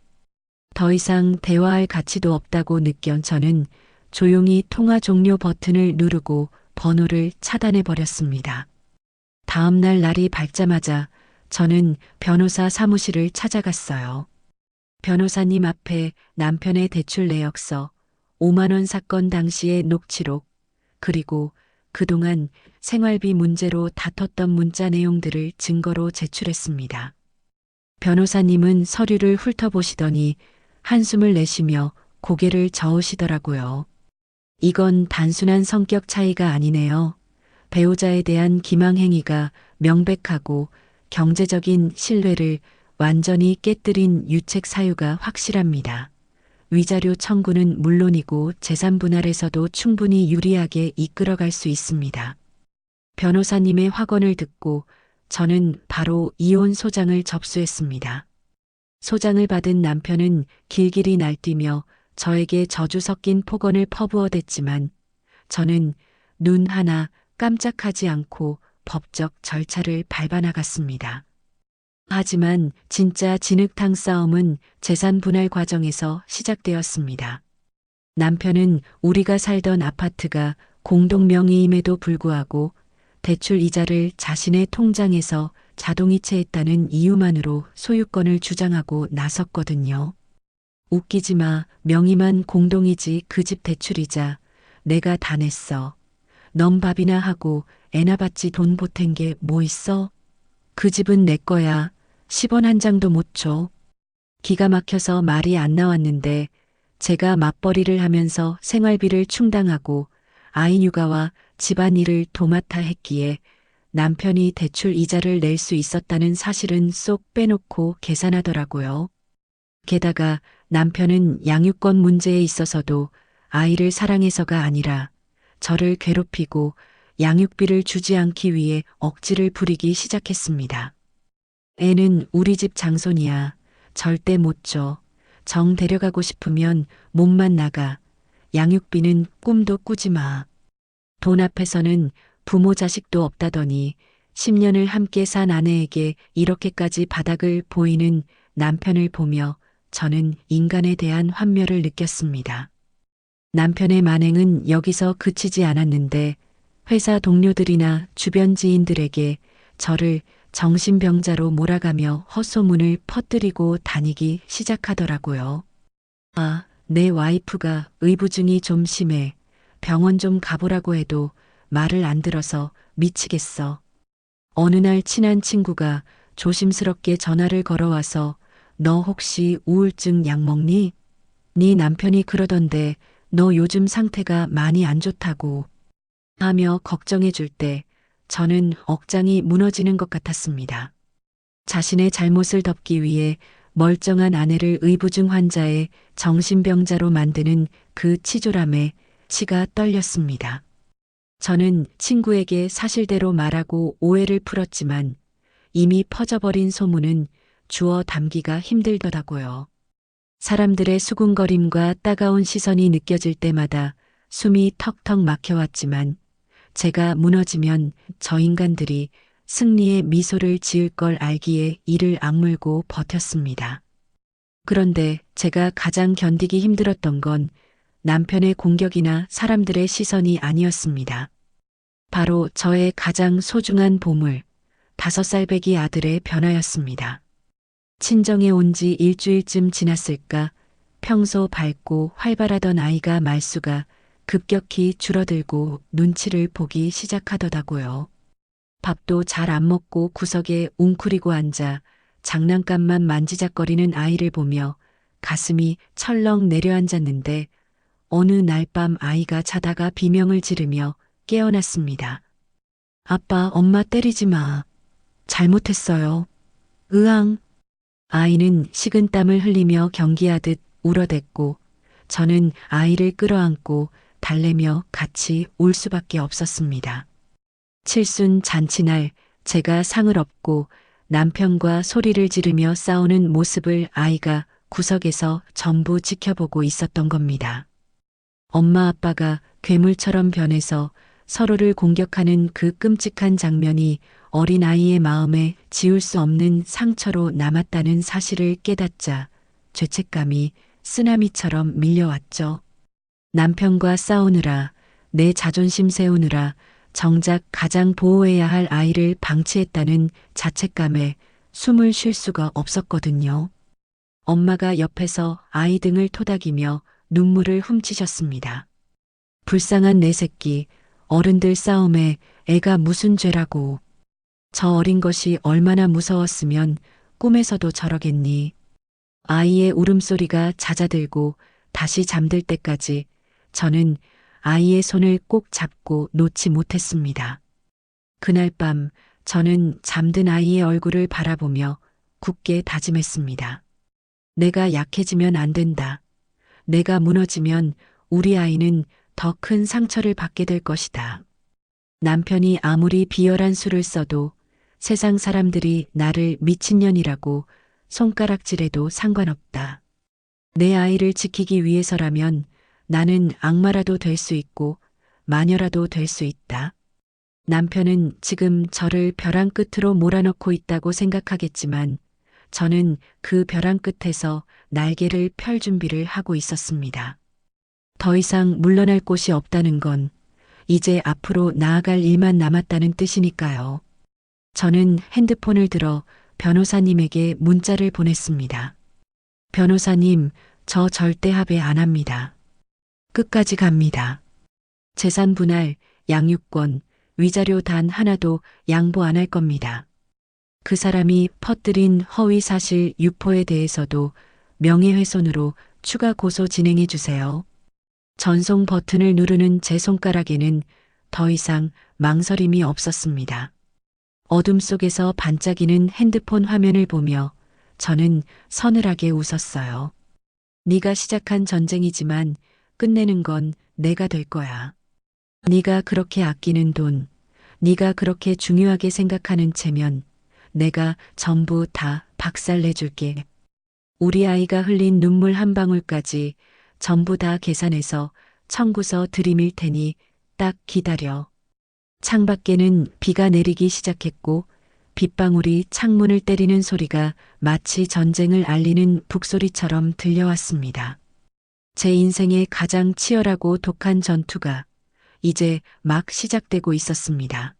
더 이상 대화할 가치도 없다고 느껴 저는 조용히 통화 종료 버튼을 누르고 번호를 차단해 버렸습니다. 다음 날 날이 밝자마자 저는 변호사 사무실을 찾아갔어요. 변호사님 앞에 남편의 대출 내역서, 5만 원 사건 당시의 녹취록, 그리고 그동안 생활비 문제로 다퉜던 문자 내용들을 증거로 제출했습니다. 변호사님은 서류를 훑어보시더니 한숨을 내쉬며 고개를 저으시더라고요. 이건 단순한 성격 차이가 아니네요. 배우자에 대한 기망 행위가 명백하고 경제적인 신뢰를 완전히 깨뜨린 유책 사유가 확실합니다. 위자료 청구는 물론이고 재산 분할에서도 충분히 유리하게 이끌어갈 수 있습니다. 변호사님의 확언을 듣고 저는 바로 이혼 소장을 접수했습니다. 소장을 받은 남편은 길길이 날뛰며 저에게 저주 섞인 폭언을 퍼부어댔지만 저는 눈 하나 깜짝하지 않고 법적 절차를 밟아나갔습니다. 하지만 진짜 진흙탕 싸움은 재산 분할 과정에서 시작되었습니다. 남편은 우리가 살던 아파트가 공동 명의임에도 불구하고 대출 이자를 자신의 통장에서 자동이체했다는 이유만으로 소유권을 주장하고 나섰거든요. 웃기지 마. 명의만 공동이지 그 집 대출이자 내가 다 냈어. 넌 밥이나 하고 애나 받지 돈 보탠 게 뭐 있어? 그 집은 내 거야. 10원 한 장도 못 줘. 기가 막혀서 말이 안 나왔는데 제가 맞벌이를 하면서 생활비를 충당하고 아이 육아와 집안일을 도맡아 했기에 남편이 대출 이자를 낼 수 있었다는 사실은 쏙 빼놓고 계산하더라고요. 게다가 남편은 양육권 문제에 있어서도 아이를 사랑해서가 아니라 저를 괴롭히고 양육비를 주지 않기 위해 억지를 부리기 시작했습니다. 애는 우리 집 장손이야. 절대 못 줘. 정 데려가고 싶으면 몸만 나가. 양육비는 꿈도 꾸지 마. 돈 앞에서는 부모 자식도 없다더니 10년을 함께 산 아내에게 이렇게까지 바닥을 보이는 남편을 보며 저는 인간에 대한 환멸을 느꼈습니다. 남편의 만행은 여기서 그치지 않았는데 회사 동료들이나 주변 지인들에게 저를 정신병자로 몰아가며 헛소문을 퍼뜨리고 다니기 시작하더라고요. 아, 내 와이프가 의부증이 좀 심해. 병원 좀 가보라고 해도 말을 안 들어서 미치겠어. 어느 날 친한 친구가 조심스럽게 전화를 걸어와서 너 혹시 우울증 약 먹니? 네 남편이 그러던데 너 요즘 상태가 많이 안 좋다고 하며 걱정해 줄 때 저는 억장이 무너지는 것 같았습니다. 자신의 잘못을 덮기 위해 멀쩡한 아내를 의부증 환자의 정신병자로 만드는 그 치졸함에 치가 떨렸습니다. 저는 친구에게 사실대로 말하고 오해를 풀었지만 이미 퍼져버린 소문은 주워 담기가 힘들더라고요. 사람들의 수군거림과 따가운 시선이 느껴질 때마다 숨이 턱턱 막혀왔지만 제가 무너지면 저 인간들이 승리의 미소를 지을 걸 알기에 이를 악물고 버텼습니다. 그런데 제가 가장 견디기 힘들었던 건 남편의 공격이나 사람들의 시선이 아니었습니다. 바로 저의 가장 소중한 보물, 5살배기 아들의 변화였습니다. 친정에 온 지 일주일쯤 지났을까 평소 밝고 활발하던 아이가 말수가 급격히 줄어들고 눈치를 보기 시작하더라고요. 밥도 잘 안 먹고 구석에 웅크리고 앉아 장난감만 만지작거리는 아이를 보며 가슴이 철렁 내려앉았는데 어느 날 밤 아이가 자다가 비명을 지르며 깨어났습니다. 아빠, 엄마 때리지 마. 잘못했어요. 으앙. 아이는 식은땀을 흘리며 경기하듯 울어댔고 저는 아이를 끌어안고 달래며 같이 울 수밖에 없었습니다. 칠순 잔치날 제가 상을 업고 남편과 소리를 지르며 싸우는 모습을 아이가 구석에서 전부 지켜보고 있었던 겁니다. 엄마 아빠가 괴물처럼 변해서 서로를 공격하는 그 끔찍한 장면이 어린 아이의 마음에 지울 수 없는 상처로 남았다는 사실을 깨닫자 죄책감이 쓰나미처럼 밀려왔죠. 남편과 싸우느라, 내 자존심 세우느라 정작 가장 보호해야 할 아이를 방치했다는 자책감에 숨을 쉴 수가 없었거든요. 엄마가 옆에서 아이 등을 토닥이며 눈물을 훔치셨습니다. 불쌍한 내 새끼, 어른들 싸움에 애가 무슨 죄라고. 저 어린 것이 얼마나 무서웠으면 꿈에서도 저러겠니. 아이의 울음소리가 잦아들고 다시 잠들 때까지 저는 아이의 손을 꼭 잡고 놓지 못했습니다. 그날 밤 저는 잠든 아이의 얼굴을 바라보며 굳게 다짐했습니다. 내가 약해지면 안 된다. 내가 무너지면 우리 아이는 더 큰 상처를 받게 될 것이다. 남편이 아무리 비열한 수를 써도 세상 사람들이 나를 미친년이라고 손가락질해도 상관없다. 내 아이를 지키기 위해서라면 나는 악마라도 될 수 있고 마녀라도 될 수 있다. 남편은 지금 저를 벼랑 끝으로 몰아넣고 있다고 생각하겠지만 저는 그 벼랑 끝에서 날개를 펼 준비를 하고 있었습니다. 더 이상 물러날 곳이 없다는 건 이제 앞으로 나아갈 일만 남았다는 뜻이니까요. 저는 핸드폰을 들어 변호사님에게 문자를 보냈습니다. 변호사님, 저 절대 합의 안 합니다. 끝까지 갑니다. 재산 분할, 양육권, 위자료 단 하나도 양보 안 할 겁니다. 그 사람이 퍼뜨린 허위 사실 유포에 대해서도 명예훼손으로 추가 고소 진행해 주세요. 전송 버튼을 누르는 제 손가락에는 더 이상 망설임이 없었습니다. 어둠 속에서 반짝이는 핸드폰 화면을 보며 저는 서늘하게 웃었어요. 네가 시작한 전쟁이지만 끝내는 건 내가 될 거야. 네가 그렇게 아끼는 돈, 네가 그렇게 중요하게 생각하는 채면 내가 전부 다 박살내줄게. 우리 아이가 흘린 눈물 한 방울까지 전부 다 계산해서 청구서 들이밀 테니 딱 기다려. 창밖에는 비가 내리기 시작했고 빗방울이 창문을 때리는 소리가 마치 전쟁을 알리는 북소리처럼 들려왔습니다. 제 인생의 가장 치열하고 독한 전투가 이제 막 시작되고 있었습니다.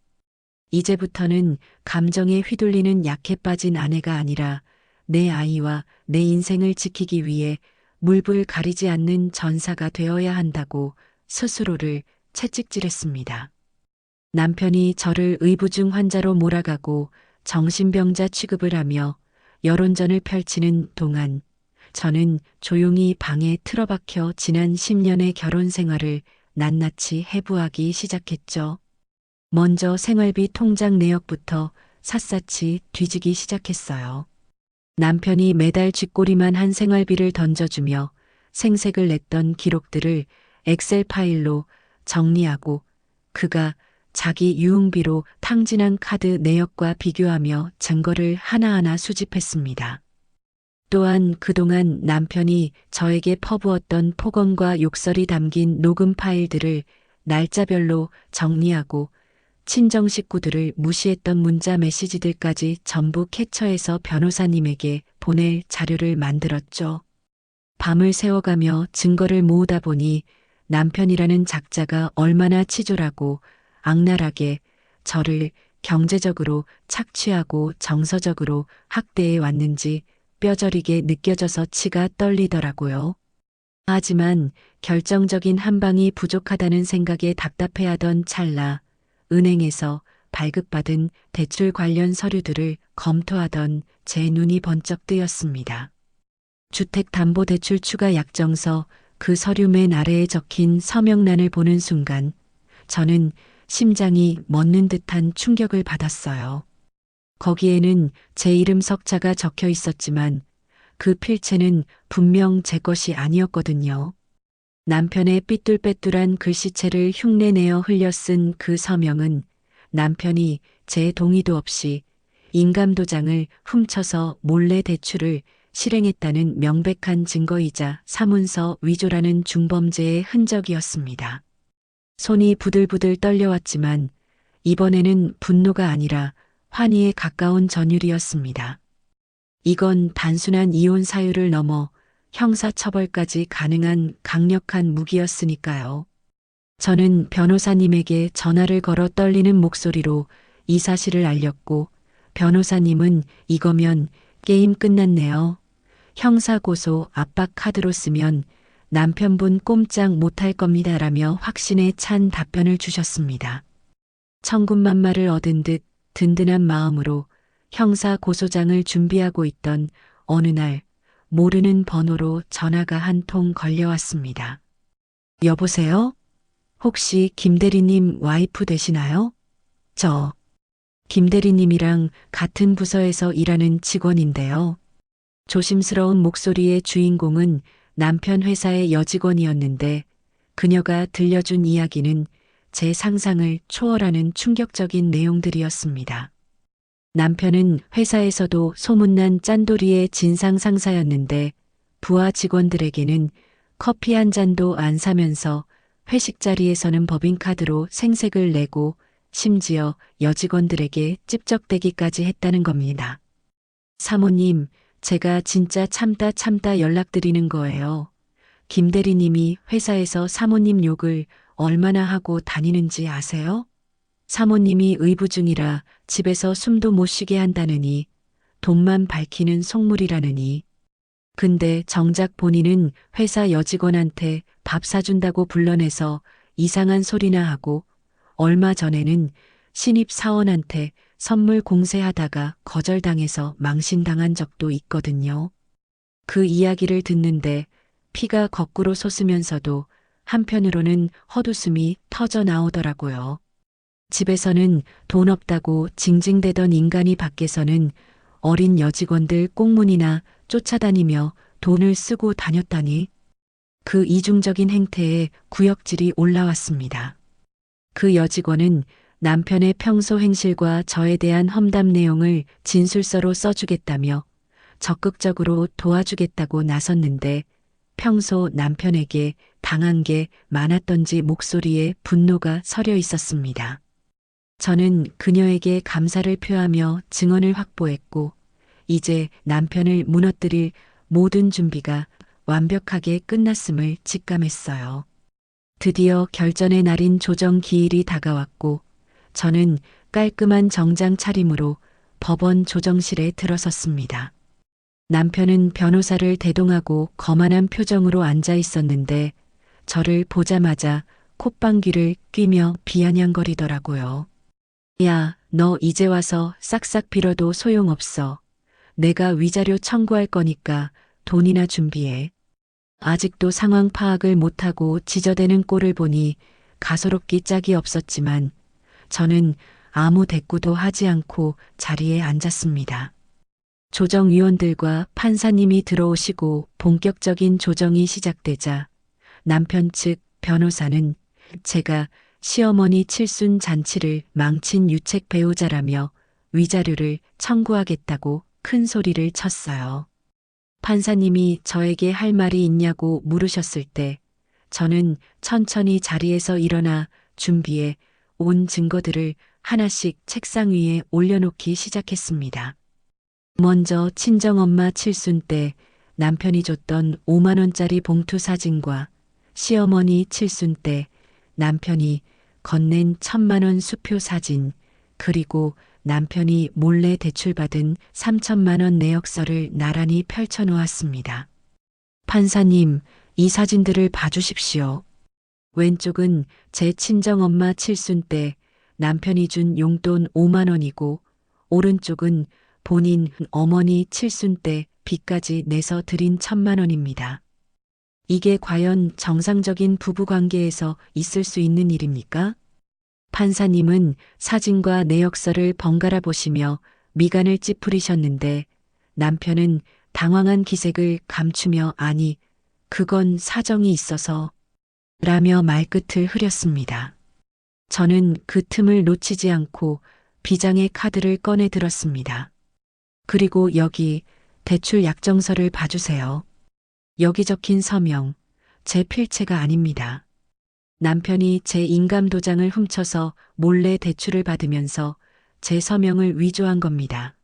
이제부터는 감정에 휘둘리는 약해 빠진 아내가 아니라 내 아이와 내 인생을 지키기 위해 물불 가리지 않는 전사가 되어야 한다고 스스로를 채찍질했습니다. 남편이 저를 의부증 환자로 몰아가고 정신병자 취급을 하며 여론전을 펼치는 동안 저는 조용히 방에 틀어박혀 지난 10년의 결혼 생활을 낱낱이 해부하기 시작했죠. 먼저 생활비 통장 내역부터 샅샅이 뒤지기 시작했어요. 남편이 매달 쥐꼬리만 한 생활비를 던져주며 생색을 냈던 기록들을 엑셀 파일로 정리하고 그가 자기 유흥비로 탕진한 카드 내역과 비교하며 증거를 하나하나 수집했습니다. 또한 그동안 남편이 저에게 퍼부었던 폭언과 욕설이 담긴 녹음 파일들을 날짜별로 정리하고 친정 식구들을 무시했던 문자 메시지들까지 전부 캡처해서 변호사님에게 보낼 자료를 만들었죠. 밤을 새워가며 증거를 모으다 보니 남편이라는 작자가 얼마나 치졸하고 악랄하게 저를 경제적으로 착취하고 정서적으로 학대해 왔는지 뼈저리게 느껴져서 치가 떨리더라고요. 하지만 결정적인 한 방이 부족하다는 생각에 답답해하던 찰나 은행에서 발급받은 대출 관련 서류들을 검토하던 제 눈이 번쩍 뜨였습니다. 주택담보대출 추가 약정서 그 서류 맨 아래에 적힌 서명란을 보는 순간 저는 심장이 멎는 듯한 충격을 받았어요. 거기에는 제 이름 석자가 적혀 있었지만 그 필체는 분명 제 것이 아니었거든요. 남편의 삐뚤빼뚤한 글씨체를 흉내내어 흘려 쓴 그 서명은 남편이 제 동의도 없이 인감도장을 훔쳐서 몰래 대출을 실행했다는 명백한 증거이자 사문서 위조라는 중범죄의 흔적이었습니다. 손이 부들부들 떨려왔지만 이번에는 분노가 아니라 환희에 가까운 전율이었습니다. 이건 단순한 이혼 사유를 넘어 형사처벌까지 가능한 강력한 무기였으니까요. 저는 변호사님에게 전화를 걸어 떨리는 목소리로 이 사실을 알렸고, 변호사님은 이거면 게임 끝났네요. 형사고소 압박 카드로 쓰면 남편분 꼼짝 못할 겁니다라며 확신에 찬 답변을 주셨습니다. 천군만마를 얻은 듯 든든한 마음으로 형사고소장을 준비하고 있던 어느 날 모르는 번호로 전화가 한 통 걸려왔습니다. 여보세요? 혹시 김대리님 와이프 되시나요? 저 김대리님이랑 같은 부서에서 일하는 직원인데요. 조심스러운 목소리의 주인공은 남편 회사의 여직원이었는데 그녀가 들려준 이야기는 제 상상을 초월하는 충격적인 내용들이었습니다. 남편은 회사에서도 소문난 짠돌이의 진상 상사였는데 부하 직원들에게는 커피 한 잔도 안 사면서 회식 자리에서는 법인카드로 생색을 내고 심지어 여직원들에게 찝적대기까지 했다는 겁니다. 사모님, 제가 진짜 참다 연락드리는 거예요. 김 대리님이 회사에서 사모님 욕을 얼마나 하고 다니는지 아세요? 사모님이 의부 중이라 집에서 숨도 못 쉬게 한다느니, 돈만 밝히는 속물이라느니. 근데 정작 본인은 회사 여직원한테 밥 사준다고 불러내서 이상한 소리나 하고, 얼마 전에는 신입 사원한테 선물 공세하다가 거절당해서 망신당한 적도 있거든요. 그 이야기를 듣는데 피가 거꾸로 솟으면서도 한편으로는 헛웃음이 터져 나오더라고요. 집에서는 돈 없다고 징징대던 인간이 밖에서는 어린 여직원들 꽁문이나 쫓아다니며 돈을 쓰고 다녔다니. 그 이중적인 행태에 구역질이 올라왔습니다. 그 여직원은 남편의 평소 행실과 저에 대한 험담 내용을 진술서로 써주겠다며 적극적으로 도와주겠다고 나섰는데 평소 남편에게 당한 게 많았던지 목소리에 분노가 서려 있었습니다. 저는 그녀에게 감사를 표하며 증언을 확보했고 이제 남편을 무너뜨릴 모든 준비가 완벽하게 끝났음을 직감했어요. 드디어 결전의 날인 조정 기일이 다가왔고 저는 깔끔한 정장 차림으로 법원 조정실에 들어섰습니다. 남편은 변호사를 대동하고 거만한 표정으로 앉아 있었는데 저를 보자마자 콧방귀를 뀌며 비아냥거리더라고요. 야, 너 이제 와서 싹싹 빌어도 소용없어. 내가 위자료 청구할 거니까 돈이나 준비해. 아직도 상황 파악을 못하고 지저대는 꼴을 보니 가소롭기 짝이 없었지만 저는 아무 대꾸도 하지 않고 자리에 앉았습니다. 조정위원들과 판사님이 들어오시고 본격적인 조정이 시작되자 남편 측 변호사는 제가 시어머니 칠순 잔치를 망친 유책 배우자라며 위자료를 청구하겠다고 큰 소리를 쳤어요. 판사님이 저에게 할 말이 있냐고 물으셨을 때 저는 천천히 자리에서 일어나 준비해 온 증거들을 하나씩 책상 위에 올려놓기 시작했습니다. 먼저 친정엄마 칠순 때 남편이 줬던 5만 원짜리 봉투 사진과 시어머니 칠순 때 남편이 건넨 1,000만 원 수표 사진, 그리고 남편이 몰래 대출받은 3천만 원 내역서를 나란히 펼쳐놓았습니다. 판사님, 이 사진들을 봐주십시오. 왼쪽은 제 친정엄마 칠순 때 남편이 준 용돈 5만 원이고 오른쪽은 본인 어머니 칠순 때 빚까지 내서 드린 1,000만 원입니다. 이게 과연 정상적인 부부관계에서 있을 수 있는 일입니까? 판사님은 사진과 내역서를 번갈아 보시며 미간을 찌푸리셨는데 남편은 당황한 기색을 감추며 아니, 그건 사정이 있어서 라며 말끝을 흐렸습니다. 저는 그 틈을 놓치지 않고 비장의 카드를 꺼내 들었습니다. 그리고 여기 대출 약정서를 봐주세요. 여기 적힌 서명, 제 필체가 아닙니다. 남편이 제 인감 도장을 훔쳐서 몰래 대출을 받으면서 제 서명을 위조한 겁니다.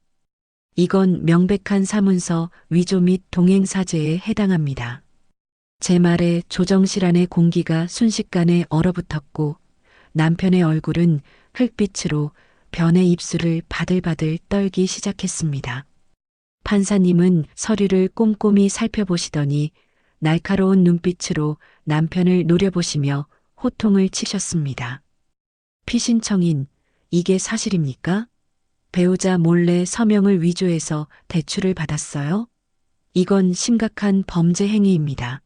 이건 명백한 사문서 위조 및 동행사죄에 해당합니다. 제 말에 조정실 안의 공기가 순식간에 얼어붙었고 남편의 얼굴은 흙빛으로 변의 입술을 바들바들 떨기 시작했습니다. 판사님은 서류를 꼼꼼히 살펴보시더니 날카로운 눈빛으로 남편을 노려보시며 호통을 치셨습니다. 피신청인, 이게 사실입니까? 배우자 몰래 서명을 위조해서 대출을 받았어요? 이건 심각한 범죄 행위입니다.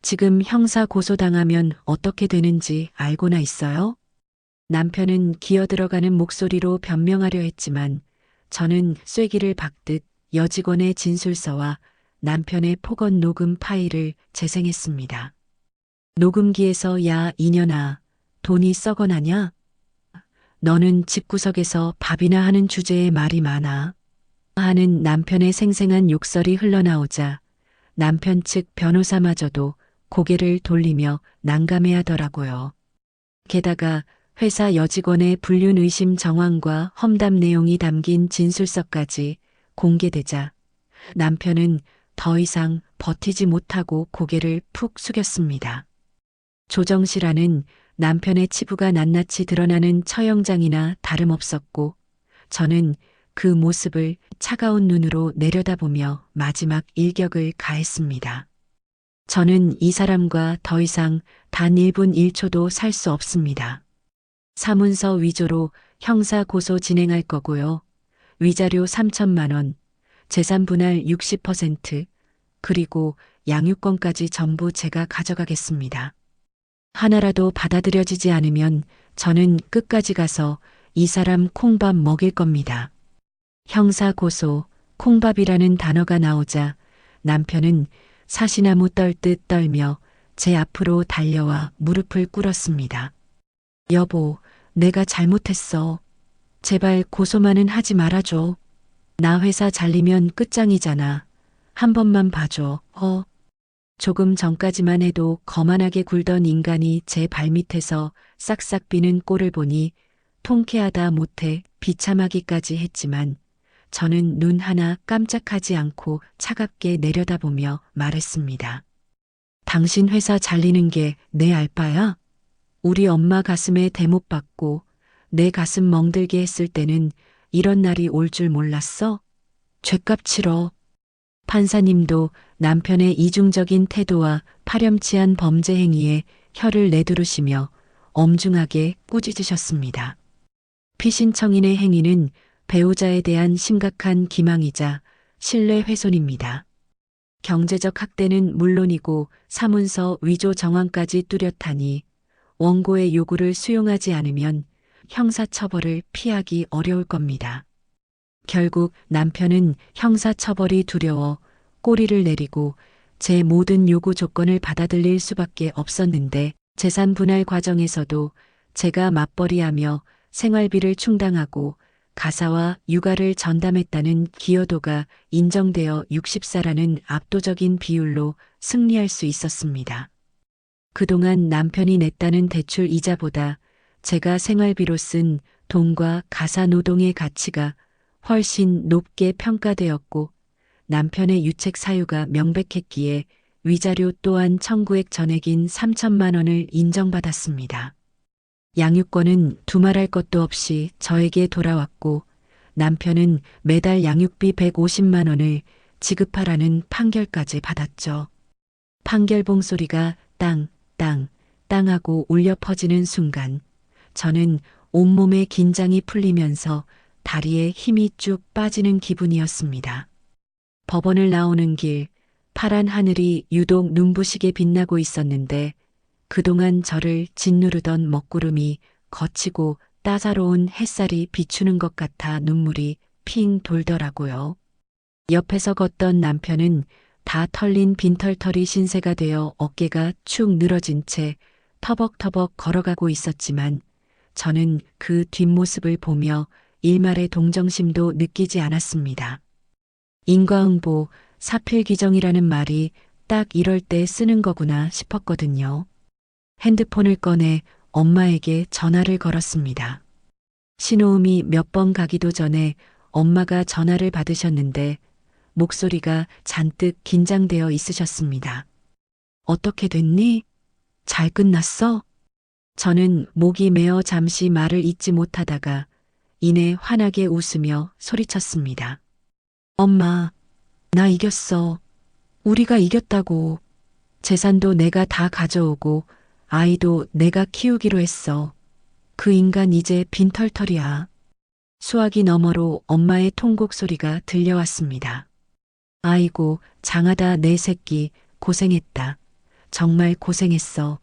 지금 형사 고소당하면 어떻게 되는지 알고나 있어요? 남편은 기어들어가는 목소리로 변명하려 했지만 저는 쐐기를 박듯 여직원의 진술서와 남편의 폭언 녹음 파일을 재생했습니다. 녹음기에서 야 이년아, 돈이 썩어나냐? 너는 집구석에서 밥이나 하는 주제에 말이 많아. 하는 남편의 생생한 욕설이 흘러나오자 남편 측 변호사마저도 고개를 돌리며 난감해하더라고요. 게다가 회사 여직원의 불륜 의심 정황과 험담 내용이 담긴 진술서까지 공개되자 남편은 더 이상 버티지 못하고 고개를 푹 숙였습니다. 조정실 안은 남편의 치부가 낱낱이 드러나는 처형장이나 다름없었고 저는 그 모습을 차가운 눈으로 내려다보며 마지막 일격을 가했습니다. 저는 이 사람과 더 이상 단 1분 1초도 살 수 없습니다. 사문서 위조로 형사 고소 진행할 거고요. 위자료 3천만 원, 재산 분할 60%, 그리고 양육권까지 전부 제가 가져가겠습니다. 하나라도 받아들여지지 않으면 저는 끝까지 가서 이 사람 콩밥 먹일 겁니다. 형사 고소, 콩밥이라는 단어가 나오자 남편은 사시나무 떨듯 떨며 제 앞으로 달려와 무릎을 꿇었습니다. 여보, 내가 잘못했어. 제발 고소만은 하지 말아줘. 나 회사 잘리면 끝장이잖아. 한 번만 봐줘. 조금 전까지만 해도 거만하게 굴던 인간이 제 발밑에서 싹싹 비는 꼴을 보니 통쾌하다 못해 비참하기까지 했지만 저는 눈 하나 깜짝하지 않고 차갑게 내려다보며 말했습니다. 당신 회사 잘리는 게 내 알바야? 우리 엄마 가슴에 대못 박고 내 가슴 멍들게 했을 때는 이런 날이 올 줄 몰랐어? 죗값 치러. 판사님도 남편의 이중적인 태도와 파렴치한 범죄 행위에 혀를 내두르시며 엄중하게 꾸짖으셨습니다. 피신청인의 행위는 배우자에 대한 심각한 기망이자 신뢰 훼손입니다. 경제적 학대는 물론이고 사문서 위조 정황까지 뚜렷하니 원고의 요구를 수용하지 않으면 형사처벌을 피하기 어려울 겁니다. 결국 남편은 형사처벌이 두려워 꼬리를 내리고 제 모든 요구 조건을 받아들일 수밖에 없었는데 재산 분할 과정에서도 제가 맞벌이하며 생활비를 충당하고 가사와 육아를 전담했다는 기여도가 인정되어 60사라는 압도적인 비율로 승리할 수 있었습니다. 그동안 남편이 냈다는 대출 이자보다 제가 생활비로 쓴 돈과 가사 노동의 가치가 훨씬 높게 평가되었고 남편의 유책 사유가 명백했기에 위자료 또한 청구액 전액인 3천만 원을 인정받았습니다. 양육권은 두말할 것도 없이 저에게 돌아왔고 남편은 매달 양육비 150만 원을 지급하라는 판결까지 받았죠. 판결봉 소리가 땅, 땅, 땅하고 울려 퍼지는 순간 저는 온몸의 긴장이 풀리면서 다리에 힘이 쭉 빠지는 기분이었습니다. 법원을 나오는 길, 파란 하늘이 유독 눈부시게 빛나고 있었는데 그동안 저를 짓누르던 먹구름이 거치고 따사로운 햇살이 비추는 것 같아 눈물이 핑 돌더라고요. 옆에서 걷던 남편은 다 털린 빈털털이 신세가 되어 어깨가 축 늘어진 채 터벅터벅 걸어가고 있었지만 저는 그 뒷모습을 보며 일말의 동정심도 느끼지 않았습니다. 인과응보, 사필귀정이라는 말이 딱 이럴 때 쓰는 거구나 싶었거든요. 핸드폰을 꺼내 엄마에게 전화를 걸었습니다. 신호음이 몇 번 가기도 전에 엄마가 전화를 받으셨는데 목소리가 잔뜩 긴장되어 있으셨습니다. 어떻게 됐니? 잘 끝났어? 저는 목이 메어 잠시 말을 잇지 못하다가 이내 환하게 웃으며 소리쳤습니다. 엄마, 나 이겼어. 우리가 이겼다고. 재산도 내가 다 가져오고 아이도 내가 키우기로 했어. 그 인간 이제 빈털털이야. 수화기 너머로 엄마의 통곡 소리가 들려왔습니다. 아이고, 장하다 내 새끼, 고생했다. 정말 고생했어.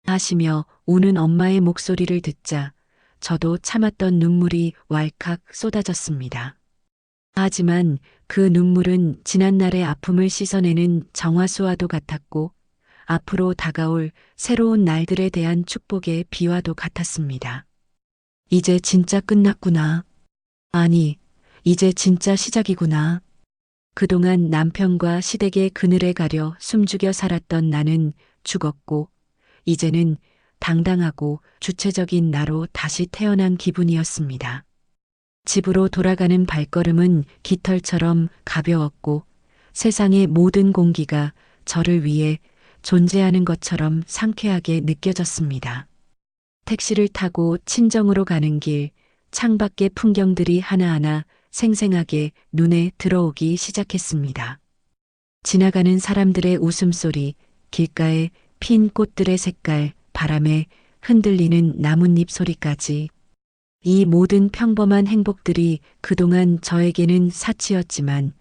하시며 우는 엄마의 목소리를 듣자 저도 참았던 눈물이 왈칵 쏟아졌습니다. 하지만 그 눈물은 지난날의 아픔을 씻어내는 정화수와도 같았고 앞으로 다가올 새로운 날들에 대한 축복의 비와도 같았습니다. 이제 진짜 끝났구나. 아니, 이제 진짜 시작이구나. 그동안 남편과 시댁의 그늘에 가려 숨죽여 살았던 나는 죽었고 이제는 당당하고 주체적인 나로 다시 태어난 기분이었습니다. 집으로 돌아가는 발걸음은 깃털처럼 가벼웠고 세상의 모든 공기가 저를 위해 존재하는 것처럼 상쾌하게 느껴졌습니다. 택시를 타고 친정으로 가는 길, 창밖의 풍경들이 하나하나 생생하게 눈에 들어오기 시작했습니다. 지나가는 사람들의 웃음소리, 길가에 핀 꽃들의 색깔, 바람에 흔들리는 나뭇잎 소리까지 이 모든 평범한 행복들이 그동안 저에게는 사치였지만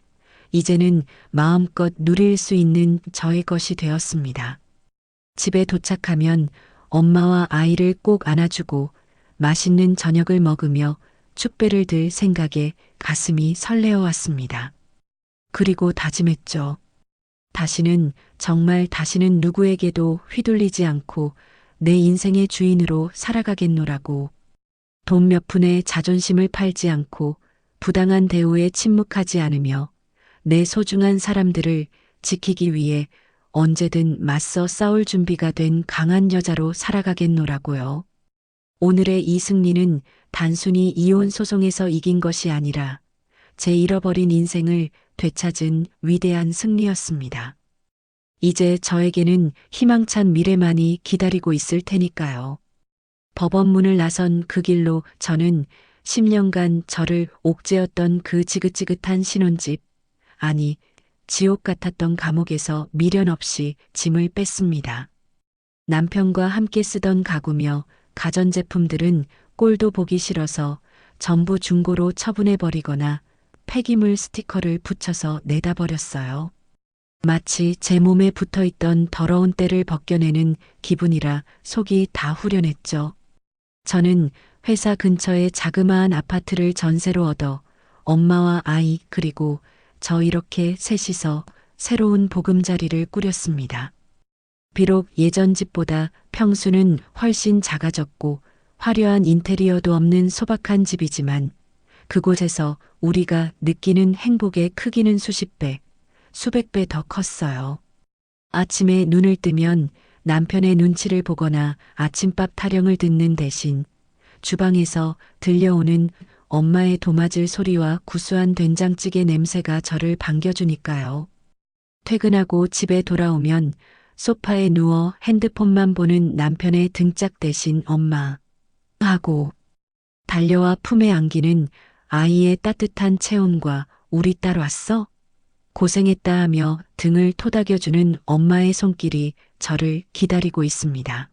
이제는 마음껏 누릴 수 있는 저의 것이 되었습니다. 집에 도착하면 엄마와 아이를 꼭 안아주고 맛있는 저녁을 먹으며 축배를 들 생각에 가슴이 설레어 왔습니다. 그리고 다짐했죠. 다시는 정말 다시는 누구에게도 휘둘리지 않고 내 인생의 주인으로 살아가겠노라고. 돈 몇 푼에 자존심을 팔지 않고 부당한 대우에 침묵하지 않으며 내 소중한 사람들을 지키기 위해 언제든 맞서 싸울 준비가 된 강한 여자로 살아가겠노라고요. 오늘의 이 승리는 단순히 이혼 소송에서 이긴 것이 아니라 제 잃어버린 인생을 되찾은 위대한 승리였습니다. 이제 저에게는 희망찬 미래만이 기다리고 있을 테니까요. 법원 문을 나선 그 길로 저는 10년간 저를 옥죄었던 그 지긋지긋한 신혼집, 아니 지옥 같았던 감옥에서 미련 없이 짐을 뺐습니다. 남편과 함께 쓰던 가구며 가전제품들은 꼴도 보기 싫어서 전부 중고로 처분해버리거나 폐기물 스티커를 붙여서 내다버렸어요. 마치 제 몸에 붙어있던 더러운 때를 벗겨내는 기분이라 속이 다 후련했죠. 저는 회사 근처에 자그마한 아파트를 전세로 얻어 엄마와 아이 그리고 저 이렇게 셋이서 새로운 보금자리를 꾸렸습니다. 비록 예전 집보다 평수는 훨씬 작아졌고 화려한 인테리어도 없는 소박한 집이지만 그곳에서 우리가 느끼는 행복의 크기는 수십 배, 수백 배 더 컸어요. 아침에 눈을 뜨면 남편의 눈치를 보거나 아침밥 타령을 듣는 대신 주방에서 들려오는 엄마의 도마질 소리와 구수한 된장찌개 냄새가 저를 반겨주니까요. 퇴근하고 집에 돌아오면 소파에 누워 핸드폰만 보는 남편의 등짝 대신 엄마 하고 달려와 품에 안기는 아이의 따뜻한 체온과 우리 딸 왔어? 고생했다 하며 등을 토닥여주는 엄마의 손길이 저를 기다리고 있습니다.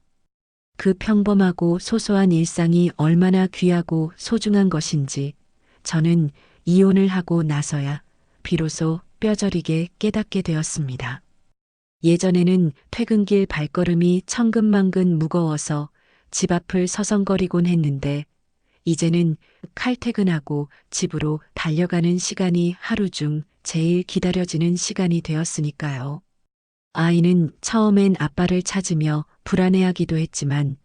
그 평범하고 소소한 일상이 얼마나 귀하고 소중한 것인지 저는 이혼을 하고 나서야 비로소 뼈저리게 깨닫게 되었습니다. 예전에는 퇴근길 발걸음이 천근만근 무거워서 집 앞을 서성거리곤 했는데 이제는 칼퇴근하고 집으로 달려가는 시간이 하루 중 제일 기다려지는 시간이 되었으니까요. 아이는 처음엔 아빠를 찾으며 불안해하기도 했지만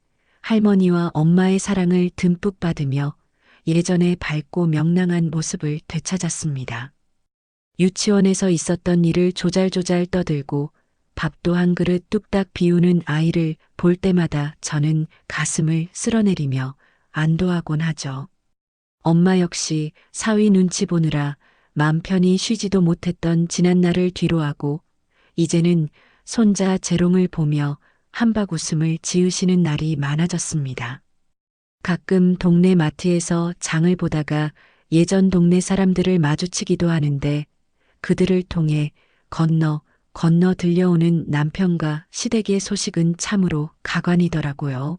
할머니와 엄마의 사랑을 듬뿍 받으며 예전의 밝고 명랑한 모습을 되찾았습니다. 유치원에서 있었던 일을 조잘조잘 떠들고 밥도 한 그릇 뚝딱 비우는 아이를 볼 때마다 저는 가슴을 쓸어내리며 안도하곤 하죠. 엄마 역시 사위 눈치 보느라 맘 편히 쉬지도 못했던 지난날을 뒤로하고 이제는 손자 재롱을 보며 한박 웃음을 지으시는 날이 많아졌습니다. 가끔 동네 마트에서 장을 보다가 예전 동네 사람들을 마주치기도 하는데 그들을 통해 건너 들려오는 남편과 시댁의 소식은 참으로 가관이더라고요.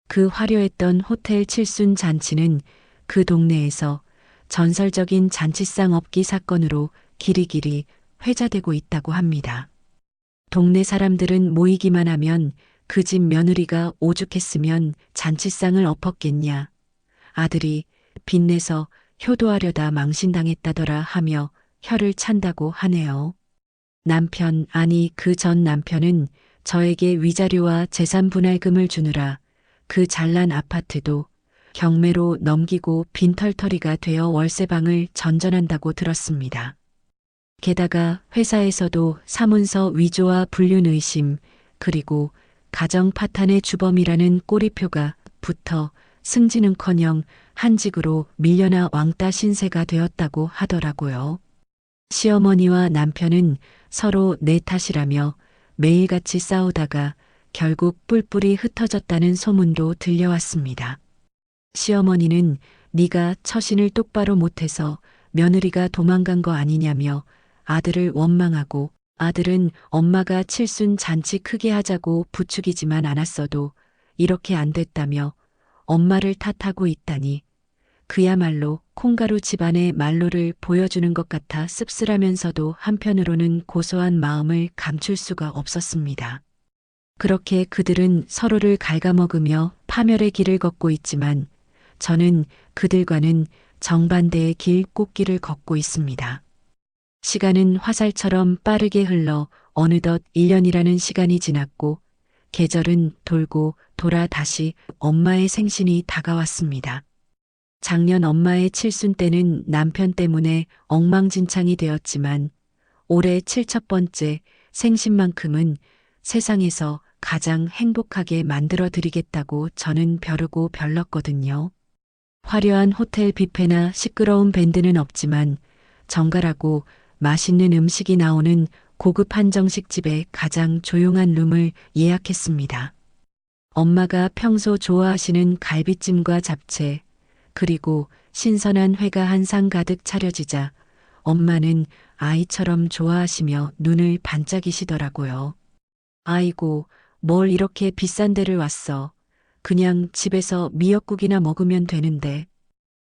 그 화려했던 호텔 칠순 잔치는 그 동네에서 전설적인 잔치상 업기 사건으로 길이길이 회자되고 있다고 합니다. 동네 사람들은 모이기만 하면 그 집 며느리가 오죽했으면 잔치상을 엎었겠냐. 아들이 빚내서 효도하려다 망신당했다더라 하며 혀를 찬다고 하네요. 남편, 아니 그 전 남편은 저에게 위자료와 재산 분할금을 주느라 그 잘난 아파트도 경매로 넘기고 빈털터리가 되어 월세방을 전전한다고 들었습니다. 게다가 회사에서도 사문서 위조와 불륜 의심 그리고 가정 파탄의 주범이라는 꼬리표가 붙어 승진은커녕 한직으로 밀려나 왕따 신세가 되었다고 하더라고요. 시어머니와 남편은 서로 내 탓이라며 매일같이 싸우다가 결국 뿔뿔이 흩어졌다는 소문도 들려왔습니다. 시어머니는 네가 처신을 똑바로 못해서 며느리가 도망간 거 아니냐며 아들을 원망하고 아들은 엄마가 칠순 잔치 크게 하자고 부추기지만 않았어도 이렇게 안 됐다며 엄마를 탓하고 있다니 그야말로 콩가루 집안의 말로를 보여주는 것 같아 씁쓸하면서도 한편으로는 고소한 마음을 감출 수가 없었습니다. 그렇게 그들은 서로를 갉아먹으며 파멸의 길을 걷고 있지만 저는 그들과는 정반대의 길 꽃길을 걷고 있습니다. 시간은 화살처럼 빠르게 흘러 어느덧 1년이라는 시간이 지났고 계절은 돌고 돌아 다시 엄마의 생신이 다가왔습니다. 작년 엄마의 칠순 때는 남편 때문에 엉망진창이 되었지만 올해 7번째 생신만큼은 세상에서 가장 행복하게 만들어 드리겠다고 저는 벼르고 별렀거든요. 화려한 호텔 뷔페나 시끄러운 밴드는 없지만 정갈하고 맛있는 음식이 나오는 고급 한정식집에 가장 조용한 룸을 예약했습니다. 엄마가 평소 좋아하시는 갈비찜과 잡채, 그리고 신선한 회가 한 상 가득 차려지자 엄마는 아이처럼 좋아하시며 눈을 반짝이시더라고요. 아이고, 뭘 이렇게 비싼 데를 왔어. 그냥 집에서 미역국이나 먹으면 되는데.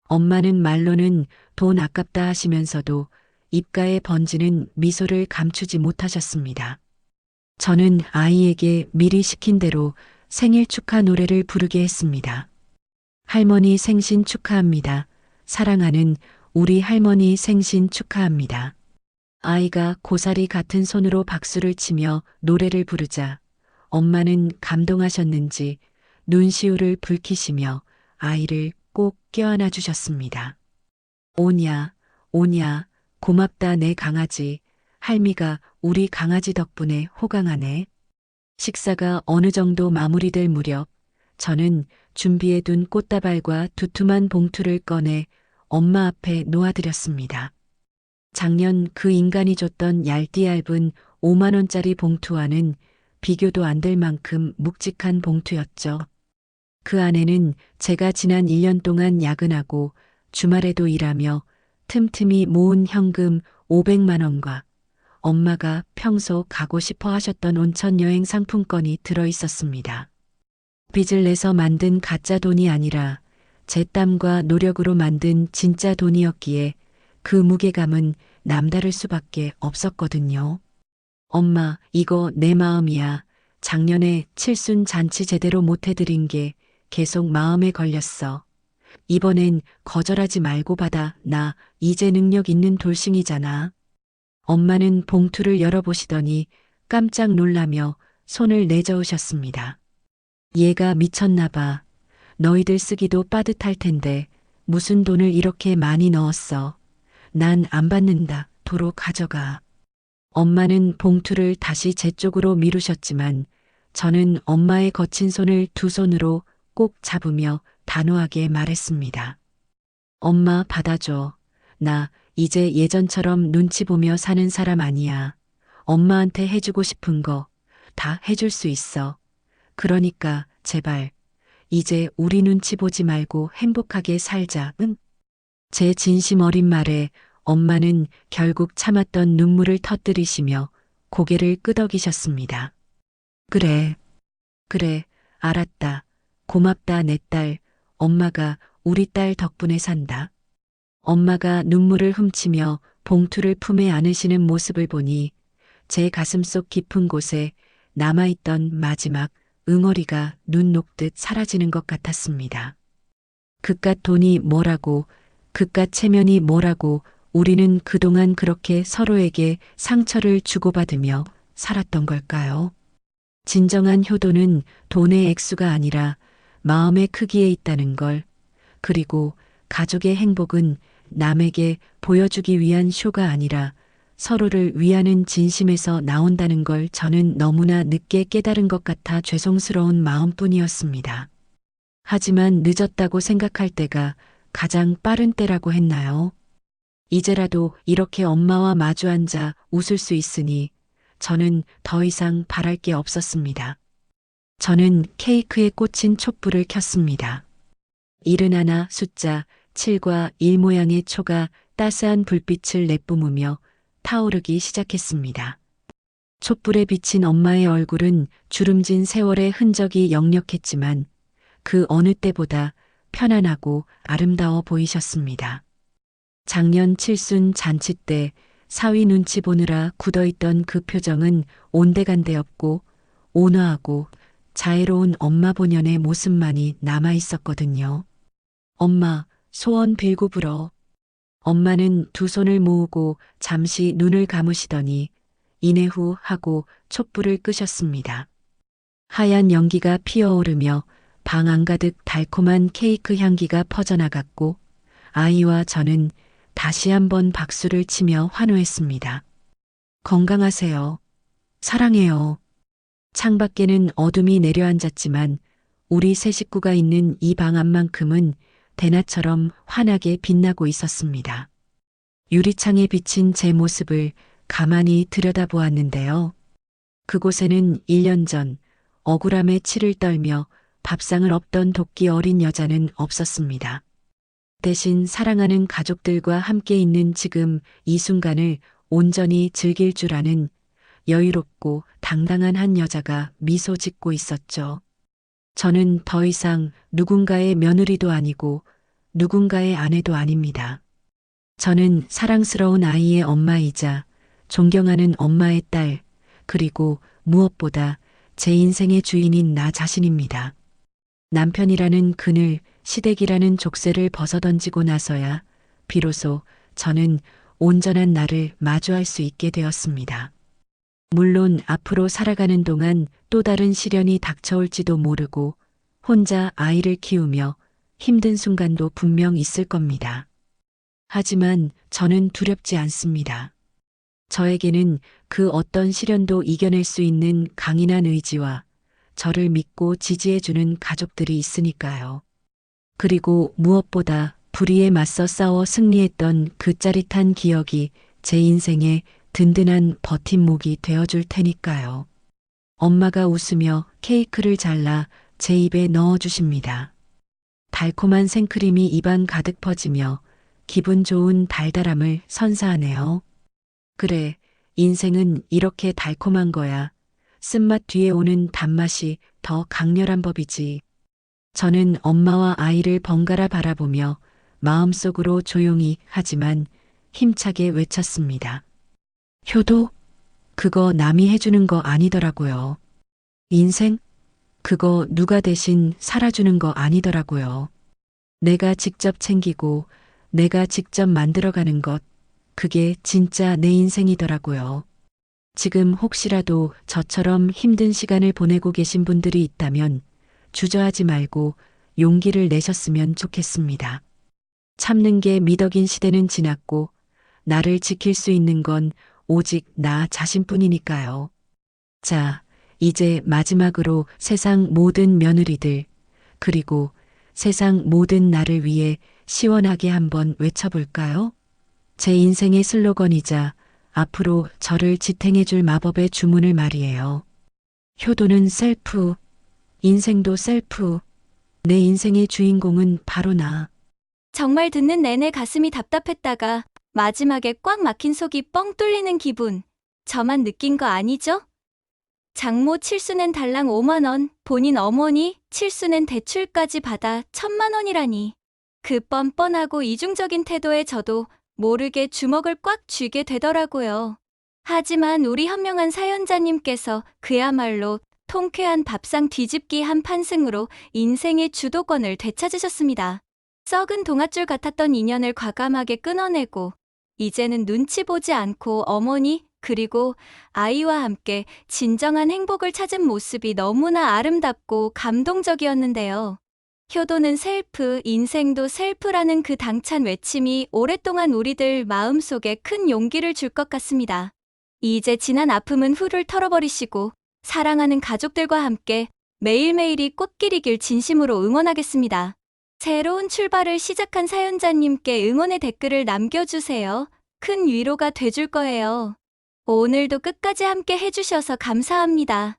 엄마는 말로는 돈 아깝다 하시면서도 입가에 번지는 미소를 감추지 못하셨습니다. 저는 아이에게 미리 시킨 대로 생일 축하 노래를 부르게 했습니다. 할머니 생신 축하합니다. 사랑하는 우리 할머니 생신 축하합니다. 아이가 고사리 같은 손으로 박수를 치며 노래를 부르자 엄마는 감동하셨는지 눈시울을 붉히시며 아이를 꼭 껴안아 주셨습니다. 오냐, 오냐, 고맙다 내 강아지. 할미가 우리 강아지 덕분에 호강하네. 식사가 어느 정도 마무리될 무렵 저는 준비해둔 꽃다발과 두툼한 봉투를 꺼내 엄마 앞에 놓아드렸습니다. 작년 그 인간이 줬던 얇디-얇은 5만 원짜리 봉투와는 비교도 안 될 만큼 묵직한 봉투였죠. 그 안에는 제가 지난 1년 동안 야근하고 주말에도 일하며 틈틈이 모은 현금 500만 원과 엄마가 평소 가고 싶어 하셨던 온천 여행 상품권이 들어 있었습니다. 빚을 내서 만든 가짜 돈이 아니라 제 땀과 노력으로 만든 진짜 돈이었기에 그 무게감은 남다를 수밖에 없었거든요. 엄마, 이거 내 마음이야. 작년에 칠순 잔치 제대로 못 해드린 게 계속 마음에 걸렸어. 이번엔 거절하지 말고 받아. 나 이제 능력 있는 돌싱이잖아. 엄마는 봉투를 열어보시더니 깜짝 놀라며 손을 내저으셨습니다. 얘가 미쳤나 봐. 너희들 쓰기도 빠듯할 텐데 무슨 돈을 이렇게 많이 넣었어? 난 안 받는다. 도로 가져가. 엄마는 봉투를 다시 제 쪽으로 미루셨지만 저는 엄마의 거친 손을 두 손으로 꼭 잡으며 단호하게 말했습니다. 엄마 받아줘. 나 이제 예전처럼 눈치 보며 사는 사람 아니야. 엄마한테 해주고 싶은 거 다 해줄 수 있어. 그러니까 제발 이제 우리 눈치 보지 말고 행복하게 살자. 응? 제 진심 어린 말에 엄마는 결국 참았던 눈물을 터뜨리시며 고개를 끄덕이셨습니다. 그래, 그래, 알았다. 고맙다, 내 딸. 엄마가 우리 딸 덕분에 산다. 엄마가 눈물을 훔치며 봉투를 품에 안으시는 모습을 보니 제 가슴속 깊은 곳에 남아있던 마지막 응어리가 눈 녹듯 사라지는 것 같았습니다. 그깟 돈이 뭐라고, 그깟 체면이 뭐라고 우리는 그동안 그렇게 서로에게 상처를 주고받으며 살았던 걸까요? 진정한 효도는 돈의 액수가 아니라 마음의 크기에 있다는 걸, 그리고 가족의 행복은 남에게 보여주기 위한 쇼가 아니라 서로를 위하는 진심에서 나온다는 걸 저는 너무나 늦게 깨달은 것 같아 죄송스러운 마음뿐이었습니다. 하지만 늦었다고 생각할 때가 가장 빠른 때라고 했나요? 이제라도 이렇게 엄마와 마주 앉아 웃을 수 있으니 저는 더 이상 바랄 게 없었습니다. 저는 케이크에 꽂힌 촛불을 켰습니다. 71 숫자 7과 1 모양의 초가 따스한 불빛을 내뿜으며 타오르기 시작했습니다. 촛불에 비친 엄마의 얼굴은 주름진 세월의 흔적이 역력했지만 그 어느 때보다 편안하고 아름다워 보이셨습니다. 작년 칠순 잔치 때 사위 눈치 보느라 굳어있던 그 표정은 온데간데 없고 온화하고 자애로운 엄마 본연의 모습만이 남아있었거든요. 엄마, 소원 빌고 불어. 엄마는 두 손을 모으고 잠시 눈을 감으시더니 이내 후 하고 촛불을 끄셨습니다. 하얀 연기가 피어오르며 방 안가득 달콤한 케이크 향기가 퍼져나갔고 아이와 저는 다시 한번 박수를 치며 환호했습니다. 건강하세요. 사랑해요. 창밖에는 어둠이 내려앉았지만 우리 세 식구가 있는 이 방 안만큼은 대낮처럼 환하게 빛나고 있었습니다. 유리창에 비친 제 모습을 가만히 들여다보았는데요. 그곳에는 1년 전 억울함에 치를 떨며 밥상을 엎던 도끼 어린 여자는 없었습니다. 대신 사랑하는 가족들과 함께 있는 지금 이 순간을 온전히 즐길 줄 아는 여유롭고 당당한 한 여자가 미소 짓고 있었죠. 저는 더 이상 누군가의 며느리도 아니고 누군가의 아내도 아닙니다. 저는 사랑스러운 아이의 엄마이자 존경하는 엄마의 딸, 그리고 무엇보다 제 인생의 주인인 나 자신입니다. 남편이라는 그늘, 시댁이라는 족쇄를 벗어던지고 나서야 비로소 저는 온전한 나를 마주할 수 있게 되었습니다. 물론 앞으로 살아가는 동안 또 다른 시련이 닥쳐올지도 모르고 혼자 아이를 키우며 힘든 순간도 분명 있을 겁니다. 하지만 저는 두렵지 않습니다. 저에게는 그 어떤 시련도 이겨낼 수 있는 강인한 의지와 저를 믿고 지지해주는 가족들이 있으니까요. 그리고 무엇보다 불의에 맞서 싸워 승리했던 그 짜릿한 기억이 제 인생의 든든한 버팀목이 되어줄 테니까요. 엄마가 웃으며 케이크를 잘라 제 입에 넣어주십니다. 달콤한 생크림이 입안 가득 퍼지며 기분 좋은 달달함을 선사하네요. 그래, 인생은 이렇게 달콤한 거야. 쓴맛 뒤에 오는 단맛이 더 강렬한 법이지. 저는 엄마와 아이를 번갈아 바라보며 마음속으로 조용히 하지만 힘차게 외쳤습니다. 효도? 그거 남이 해주는 거 아니더라고요. 인생? 그거 누가 대신 살아주는 거 아니더라고요. 내가 직접 챙기고 내가 직접 만들어가는 것, 그게 진짜 내 인생이더라고요. 지금 혹시라도 저처럼 힘든 시간을 보내고 계신 분들이 있다면 주저하지 말고 용기를 내셨으면 좋겠습니다. 참는 게 미덕인 시대는 지났고 나를 지킬 수 있는 건 오직 나 자신뿐이니까요. 자, 이제 마지막으로 세상 모든 며느리들, 그리고 세상 모든 나를 위해 시원하게 한번 외쳐볼까요? 제 인생의 슬로건이자 앞으로 저를 지탱해줄 마법의 주문을 말이에요. 효도는 셀프, 인생도 셀프, 내 인생의 주인공은 바로 나. 정말 듣는 내내 가슴이 답답했다가 마지막에 꽉 막힌 속이 뻥 뚫리는 기분. 저만 느낀 거 아니죠? 장모 칠순엔 달랑 5만 원, 본인 어머니 칠순엔 대출까지 받아 1,000만 원이라니. 그 뻔뻔하고 이중적인 태도에 저도 모르게 주먹을 꽉 쥐게 되더라고요. 하지만 우리 현명한 사연자님께서 그야말로 통쾌한 밥상 뒤집기 한 판승으로 인생의 주도권을 되찾으셨습니다. 썩은 동아줄 같았던 인연을 과감하게 끊어내고 이제는 눈치 보지 않고 어머니 그리고 아이와 함께 진정한 행복을 찾은 모습이 너무나 아름답고 감동적이었는데요. 효도는 셀프, 인생도 셀프라는 그 당찬 외침이 오랫동안 우리들 마음속에 큰 용기를 줄 것 같습니다. 이제 지난 아픔은 훌훌 털어버리시고 사랑하는 가족들과 함께 매일매일이 꽃길이길 진심으로 응원하겠습니다. 새로운 출발을 시작한 사연자님께 응원의 댓글을 남겨주세요. 큰 위로가 돼줄 거예요. 오늘도 끝까지 함께 해주셔서 감사합니다.